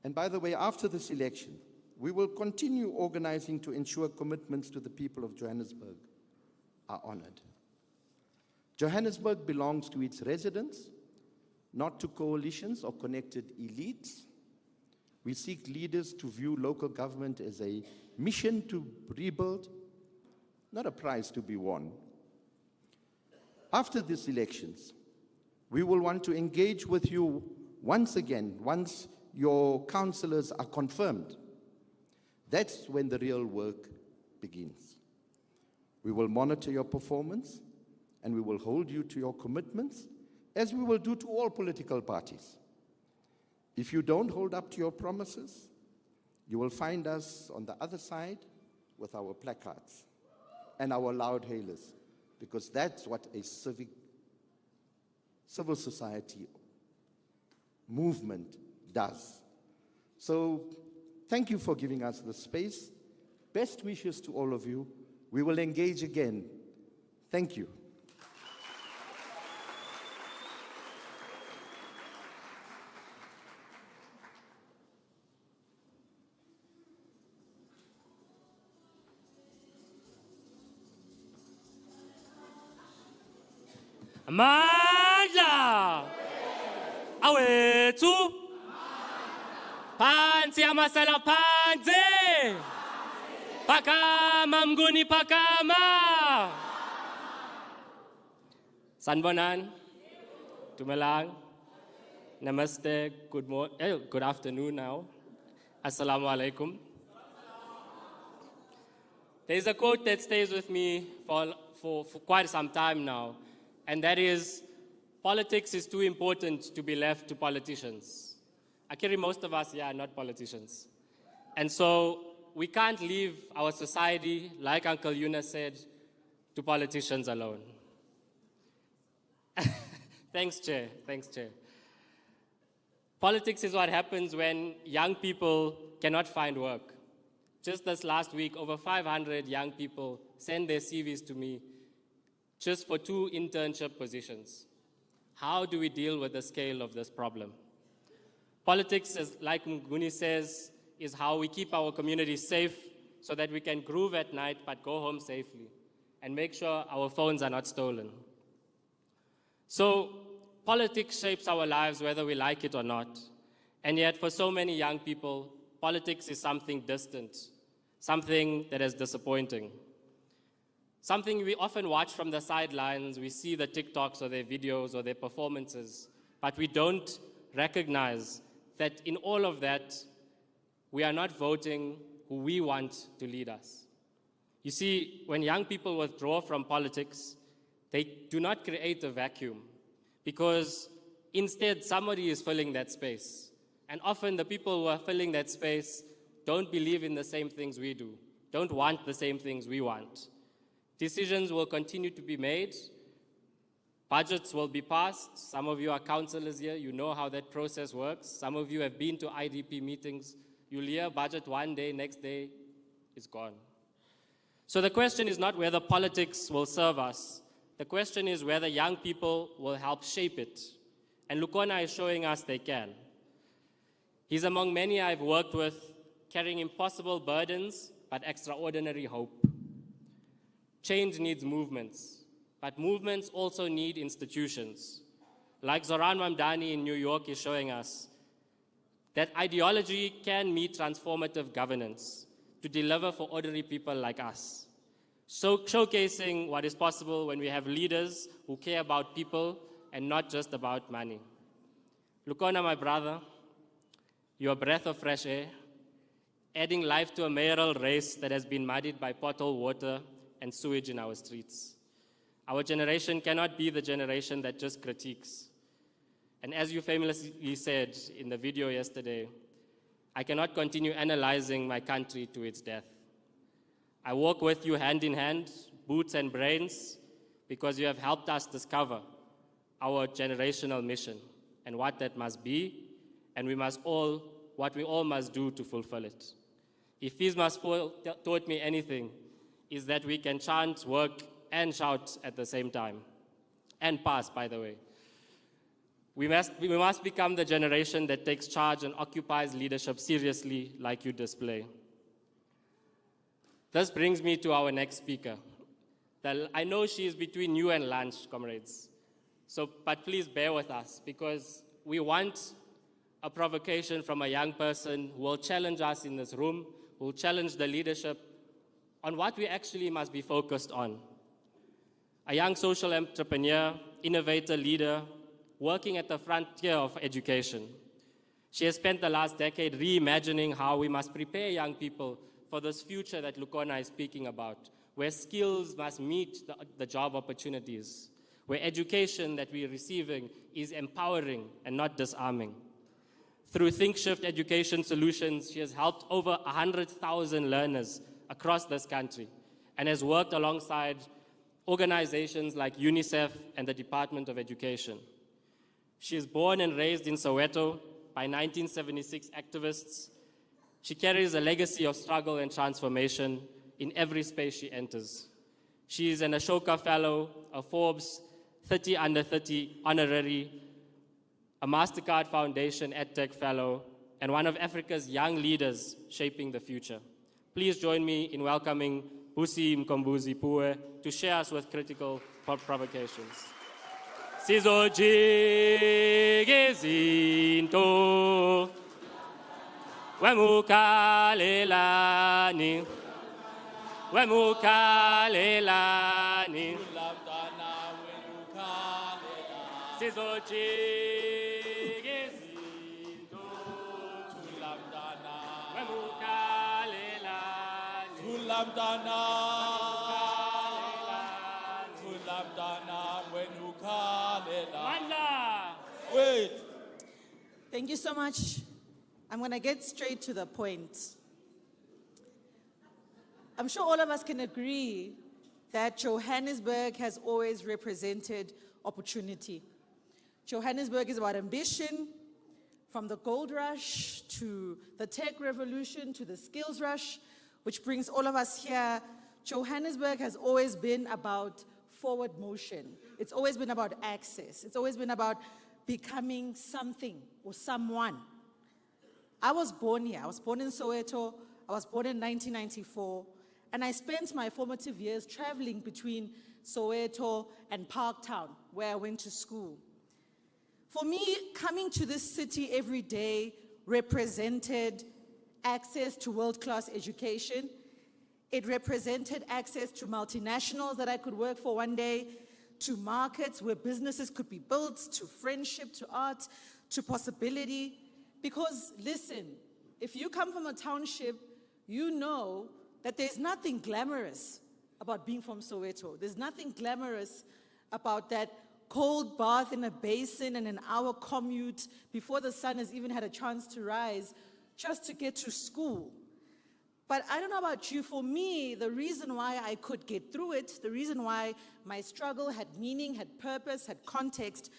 [SPEAKER 7] And by the way, after this election, we will continue organizing to ensure commitments to the people of Johannesburg are honored. Johannesburg belongs to its residents, not to coalitions or connected elites. We seek leaders to view local government as a mission to rebuild, not a prize to be won. After these elections, we will want to engage with you once again, once your councillors are confirmed. That's when the real work begins. We will monitor your performance, and we will hold you to your commitments, as we will do to all political parties. If you don't hold up to your promises, you will find us on the other side with our placards and our loud hailers, because that's what a civil society movement does. So thank you for giving us the space. Best wishes to all of you. We will engage again. Thank you.
[SPEAKER 8] Amandla awethu phansi amasela phansi phakama Mnguni phakama sanibonani dumelang namaste good afternoon now assalamu alaikum. There's a quote that stays with me for quite some time now, and that is, politics is too important to be left to politicians. Akiri, most of us here are not politicians. And so we can't leave our society, like Uncle Yunus said, to politicians alone. Thanks, Chair. Thanks, Chair. Politics is what happens when young people cannot find work. Just this last week, over 500 young people sent their CVs to me just for 2 internship positions. How do we deal with the scale of this problem? Politics, like Mnguni says, is how we keep our communities safe so that we can groove at night but go home safely and make sure our phones are not stolen. So politics shapes our lives whether we like it or not. And yet for so many young people, politics is something distant, something that is disappointing. Something we often watch from the sidelines. We see the TikToks or their videos or their performances, but we don't recognize that in all of that, we are not voting who we want to lead us. You see, when young people withdraw from politics, they do not create a vacuum, because instead somebody is filling that space. And often the people who are filling that space don't believe in the same things we do, don't want the same things we want. Decisions will continue to be made. Budgets will be passed. Some of you are councillors here. You know how that process works. Some of you have been to IDP meetings. You'll hear budget one day, next day, it's gone. So the question is not whether politics will serve us. The question is whether young people will help shape it. And Lukhona is showing us they can. He's among many I've worked with, carrying impossible burdens, but extraordinary hope. Change needs movements, but movements also need institutions. Like Zoran Mamdani in New York is showing us, that ideology can meet transformative governance to deliver for ordinary people like us. So showcasing what is possible when we have leaders who care about people and not just about money. Lukhona, my brother, you're a breath of fresh air, adding life to a mayoral race that has been muddied by pothole water and sewage in our streets. Our generation cannot be the generation that just critiques. And as you famously said in the video yesterday, I cannot continue analyzing my country to its death. I walk with you hand in hand, boots and brains, because you have helped us discover our generational mission and what that must be, and what we all must do to fulfill it. If Fees Must Fall taught me anything, is that we can chant, work, and shout at the same time. And pass, by the way. We must become the generation that takes charge and occupies leadership seriously like you display. This brings me to our next speaker. I know she is between you and lunch, comrades. But please bear with us, because we want a provocation from a young person who will challenge us in this room, who will challenge the leadership on what we actually must be focused on. A young social entrepreneur, innovator, leader, working at the frontier of education. She has spent the last decade reimagining how we must prepare young people for this future that Lukhona is speaking about, where skills must meet the job opportunities, where education that we are receiving is empowering and not disarming. Through ThinkShift Education Solutions, she has helped over 100,000 learners across this country and has worked alongside organizations like UNICEF and the Department of Education. She is born and raised in Soweto by 1976 activists. She carries a legacy of struggle and transformation in every space she enters. She is an Ashoka Fellow, a Forbes 30 Under 30 honorary, a MasterCard Foundation EdTech Fellow, and one of Africa's young leaders shaping the future. Please join me in welcoming Busi Mkombozi Pue to share us with critical provocations. Sizojike izinto wemukhalelani sizojike izinto
[SPEAKER 2] Wait. Thank you so much. I'm going to get straight to the point. I'm sure all of us can agree that Johannesburg has always represented opportunity. Johannesburg is about ambition, from the gold rush to the tech revolution to the skills rush, which brings all of us here. Johannesburg has always been about forward motion. It's always been about access. It's always been about becoming something or someone. I was born here. I was born in Soweto. I was born in 1994. And I spent my formative years traveling between Soweto and Parktown, where I went to school. For me, coming to this city every day represented access to world-class education. It represented access to multinationals that I could work for one day, to markets where businesses could be built, to friendship, to art, to possibility. Because listen, if you come from a township, you know that there's nothing glamorous about being from Soweto. There's nothing glamorous about that cold bath in a basin and an hour commute before the sun has even had a chance to rise just to get to school. But I don't know about you, for me, the reason why I could get through it, the reason why my struggle had meaning, had purpose, had context,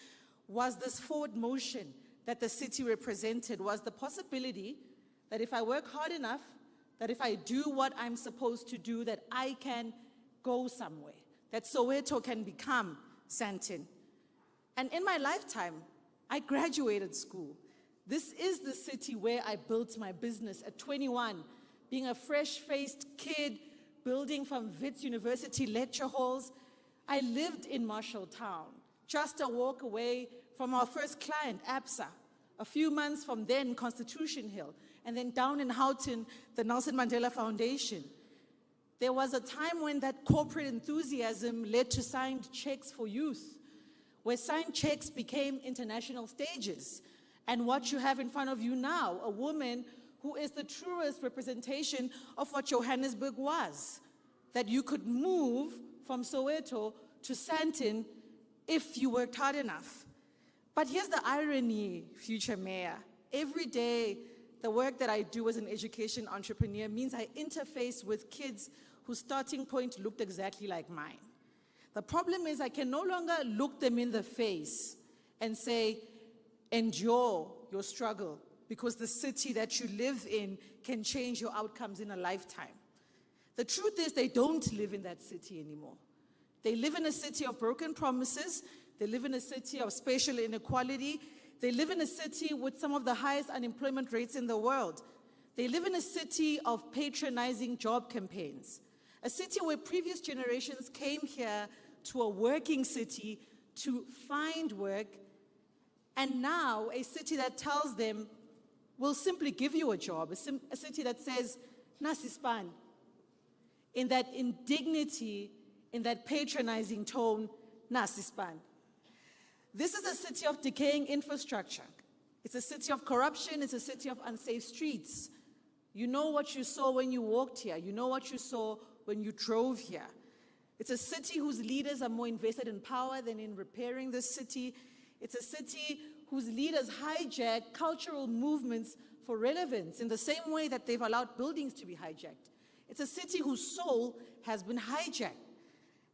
[SPEAKER 2] was this forward motion that the city represented, was the possibility that if I work hard enough, that if I do what I'm supposed to do, that I can go somewhere, that Soweto can become Sandton. And in my lifetime, I graduated school. This is the city where I built my business at 21, being a fresh-faced kid, building from Wits University lecture halls. I lived in Marshalltown, just a walk away from our first client, ABSA. A few months from then, Constitution Hill, and then down in Houghton, the Nelson Mandela Foundation. There was a time when that corporate enthusiasm led to signed checks for youth, where signed checks became international stages. And what you have in front of you now, a woman who is the truest representation of what Johannesburg was, that you could move from Soweto to Sandton if you worked hard enough. But here's the irony, future mayor. Every day, the work that I do as an education entrepreneur means I interface with kids whose starting point looked exactly like mine. The problem is I can no longer look them in the face and say, endure your struggle, because the city that you live in can change your outcomes in a lifetime. The truth is they don't live in that city anymore. They live in a city of broken promises. They live in a city of spatial inequality. They live in a city with some of the highest unemployment rates in the world. They live in a city of patronizing job campaigns. A city where previous generations came here to a working city to find work, and now a city that tells them, we'll simply give you a job, a city that says, nasispan, in that indignity, in that patronizing tone, nasispan. This is a city of decaying infrastructure. It's a city of corruption, it's a city of unsafe streets. You know what you saw when you walked here. You know what you saw when you drove here. It's a city whose leaders are more invested in power than in repairing the city. It's a city whose leaders hijack cultural movements for relevance in the same way that they've allowed buildings to be hijacked. It's a city whose soul has been hijacked.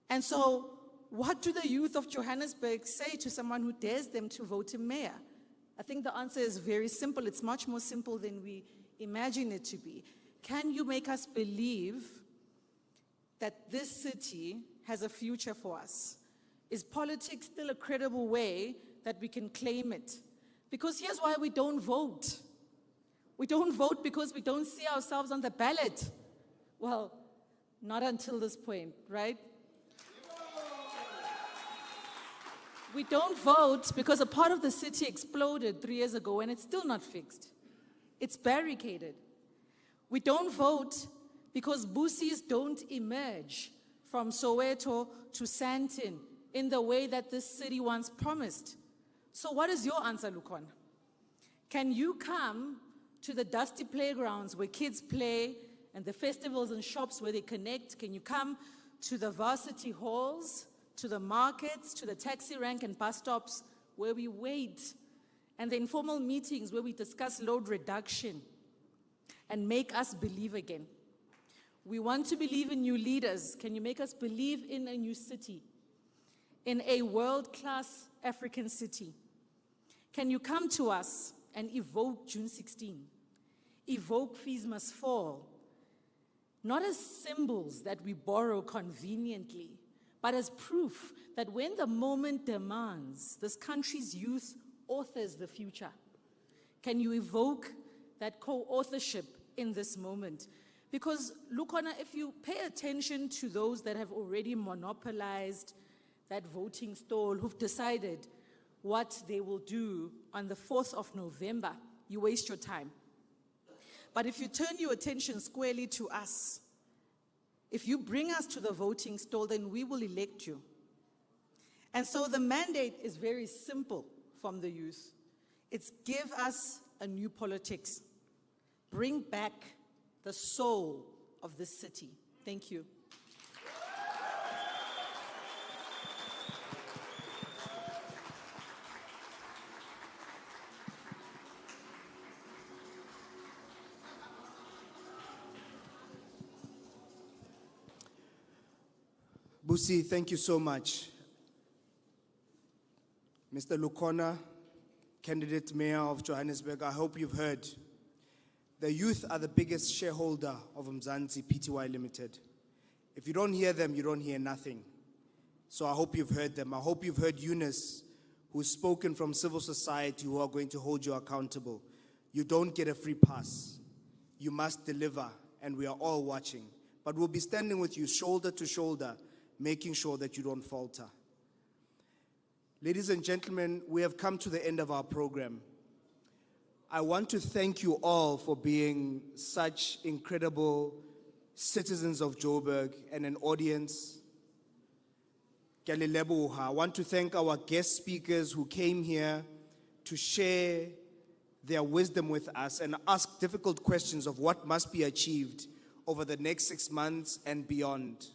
[SPEAKER 2] And so, what do the youth of Johannesburg say to someone who dares them to vote him mayor? I think the answer is very simple. It's much more simple than we imagine it to be. Can you make us believe that this city has a future for us? Is politics still a credible way that we can claim it? Because here's why we don't vote. We don't vote because we don't see ourselves on the ballot. Well, not until this point, right? We don't vote because a part of the city exploded 3 years ago and it's still not fixed. It's barricaded. We don't vote because Busis don't emerge from Soweto to Sandton in the way that this city once promised. So what is your answer, Lukhona? Can you come to the dusty playgrounds where kids play and the festivals and shops where they connect? Can you come to the varsity halls, to the markets, to the taxi rank and bus stops where we wait, and the informal meetings where we discuss load reduction and make us believe again? We want to believe in new leaders. Can you make us believe in a new city, in a world-class African city? Can you come to us and evoke June 16? Evoke Fees Must Fall, not as symbols that we borrow conveniently, but as proof that when the moment demands, this country's youth authors the future. Can you evoke that co-authorship in this moment? Because, Lukhona, if you pay attention to those that have already monopolized that voting stall, who've decided what they will do on the 4th of November, you waste your time. But if you turn your attention squarely to us, if you bring us to the voting stall, then we will elect you. And so the mandate is very simple from the youth. It's give us a new politics. Bring back the soul of this city. Thank you.
[SPEAKER 5] Busi, thank you so much. Mr. Lukhona, candidate mayor of Johannesburg, I hope you've heard The youth are the biggest shareholder of Mzansi Pty Limited. If you don't hear them, you don't hear nothing. So I hope you've heard them. I hope you've heard Eunice, who's spoken from civil society, who are going to hold you accountable. You don't get a free pass. You must deliver, and we are all watching. But we'll be standing with you shoulder to shoulder, making sure that you don't falter. Ladies and gentlemen, we have come to the end of our program. I want to thank you all for being such incredible citizens of Joburg and an audience. Ke a le leboha. I want to thank our guest speakers who came here to share their wisdom with us and ask difficult questions of what must be achieved over the next 6 months and beyond.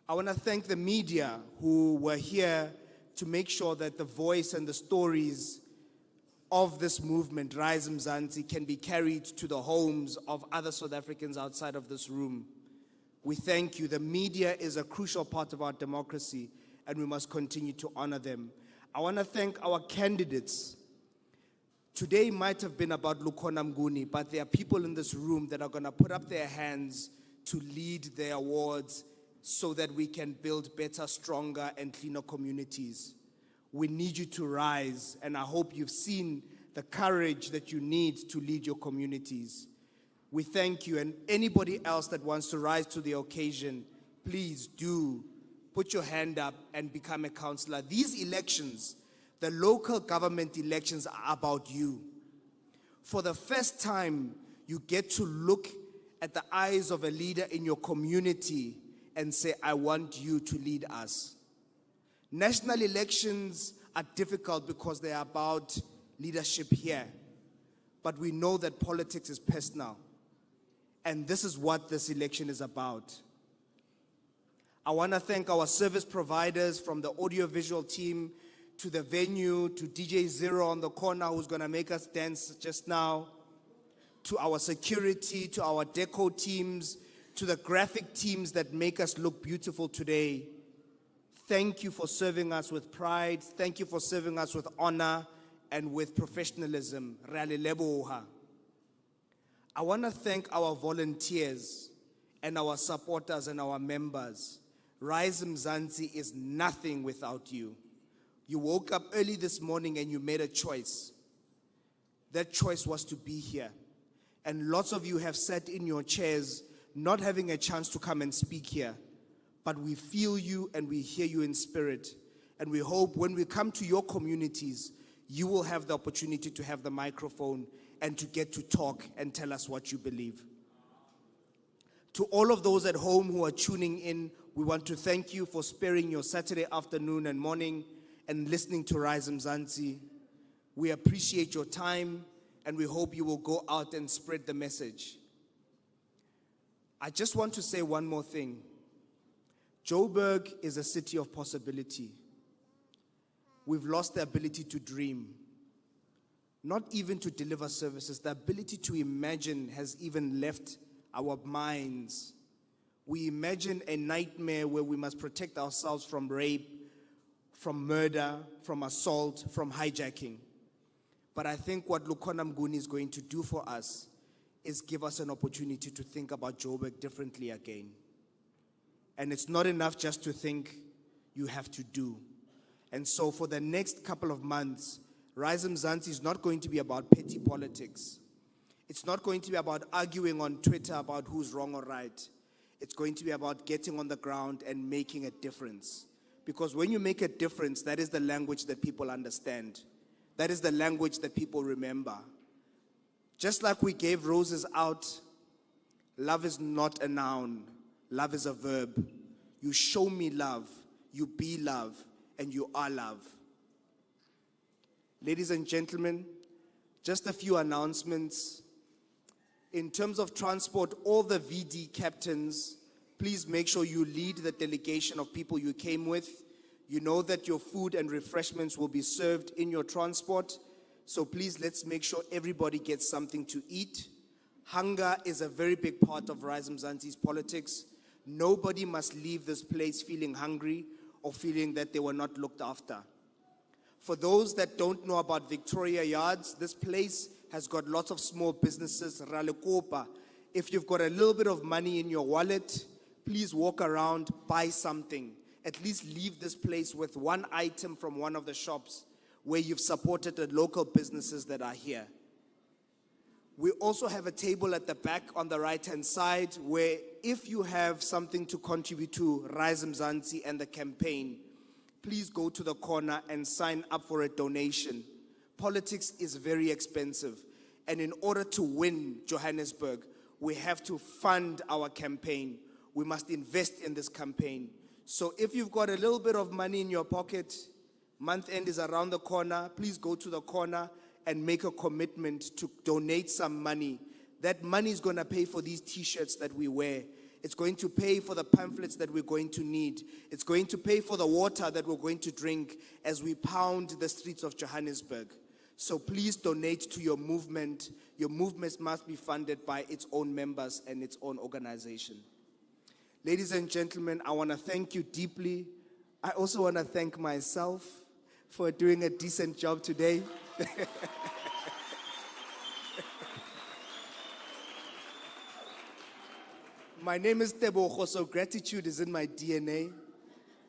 [SPEAKER 5] I want to thank the media who were here to make sure that the voice and the stories of this movement, Rise Mzansi, can be carried to the homes of other South Africans outside of this room. We thank you. The media is a crucial part of our democracy, and we must continue to honor them. I want to thank our candidates. Today might have been about Lukhona Mnguni, but there are people in this room that are going to put up their hands to lead their awards so that we can build better, stronger, and cleaner communities. We need you to rise, and I hope you've seen the courage that you need to lead your communities. We thank you, and anybody else that wants to rise to the occasion, please do put your hand up and become a councillor. These elections, the local government elections, are about you. For the first time, you get to look at the eyes of a leader in your community and say, I want you to lead us. National elections are difficult because they are about leadership here. But we know that politics is personal. And this is what this election is about. I want to thank our service providers, from the audiovisual team to the venue, to DJ Zero on the corner who's going to make us dance just now, to our security, to our deco teams, to the graphic teams that make us look beautiful today. Thank you for serving us with pride. Thank you for serving us with honor and with professionalism. Re a le leboha. I want to thank our volunteers and our supporters and our members. Rise Mzansi is nothing without you. You woke up early this morning and you made a choice. That choice was to be here. And lots of you have sat in your chairs not having a chance to come and speak here. But we feel you and we hear you in spirit. And we hope when we come to your communities, you will have the opportunity to have the microphone and to get to talk and tell us what you believe. To all of those at home who are tuning in, we want to thank you for sparing your Saturday afternoon and morning and listening to Rise Mzansi. We appreciate your time and we hope you will go out and spread the message. I just want to say one more thing. Joburg is a city of possibility. We've lost the ability to dream, not even to deliver services. The ability to imagine has even left our minds. We imagine a nightmare where we must protect ourselves from rape, from murder, from assault, from hijacking. But I think what Lukhona Mnguni is going to do for us is give us an opportunity to think about Joburg differently again. And it's not enough just to think, you have to do. And so for the next couple of months, Rise Mzansi is not going to be about petty politics. It's not going to be about arguing on Twitter about who's wrong or right. It's going to be about getting on the ground and making a difference. Because when you make a difference, that is the language that people understand. That is the language that people remember. Just like we gave roses out, love is not a noun. Love is a verb. You show me love, you be love, and you are love. Ladies and gentlemen, just a few announcements. In terms of transport, all the VD captains, please make sure you lead the delegation of people you came with. You know that your food and refreshments will be served in your transport. So please, let's make sure everybody gets something to eat. Hunger is a very big part of Rise Mzansi's politics. Nobody must leave this place feeling hungry or feeling that they were not looked after. For those that don't know about Victoria Yards, this place has got lots of small businesses. Ralekopa, if you've got a little bit of money in your wallet, please walk around, buy something. At least leave this place with one item from one of the shops where you've supported the local businesses that are here. We also have a table at the back on the right-hand side where if you have something to contribute to Rise Mzansi and the campaign, please go to the corner and sign up for a donation. Politics is very expensive, and in order to win Johannesburg, we have to fund our campaign. We must invest in this campaign. So if you've got a little bit of money in your pocket, month end is around the corner, please go to the corner and make a commitment to donate some money. That money is going to pay for these t-shirts that we wear. It's going to pay for the pamphlets that we're going to need. It's going to pay for the water that we're going to drink as we pound the streets of Johannesburg. So please donate to your movement. Your movement must be funded by its own members and its own organization. Ladies and gentlemen, I want to thank you deeply. I also want to thank myself for doing a decent job today. My name is Tebogo, so gratitude is in my DNA.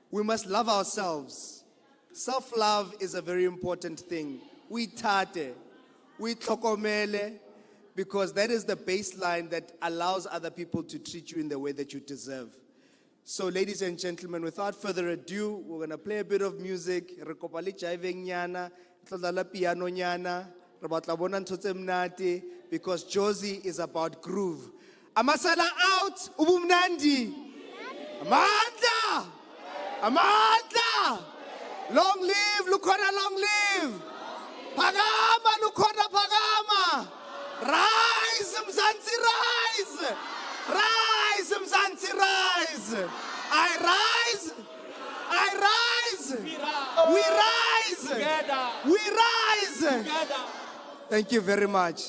[SPEAKER 5] We must love ourselves. Self-love is a very important thing. We tate, we tlokomele, because that is the baseline that allows other people to treat you in the way that you deserve. So, ladies and gentlemen, without further ado, we're going to play a bit of music. Re kopa le jiveng nyana, re tla dlala piano nyana, re batla bona ntho tse mnate, because Josie is about groove. Amasala out, ubumnandi. Amandla! Amandla! Long live, Lukhona, long live! Phakama, Lukhona, phakama! Rise, Mzansi, rise! Rise, Mzansi, rise! I rise! I rise! We rise!
[SPEAKER 4] Together.
[SPEAKER 5] We rise!
[SPEAKER 4] Together.
[SPEAKER 5] Thank you very much.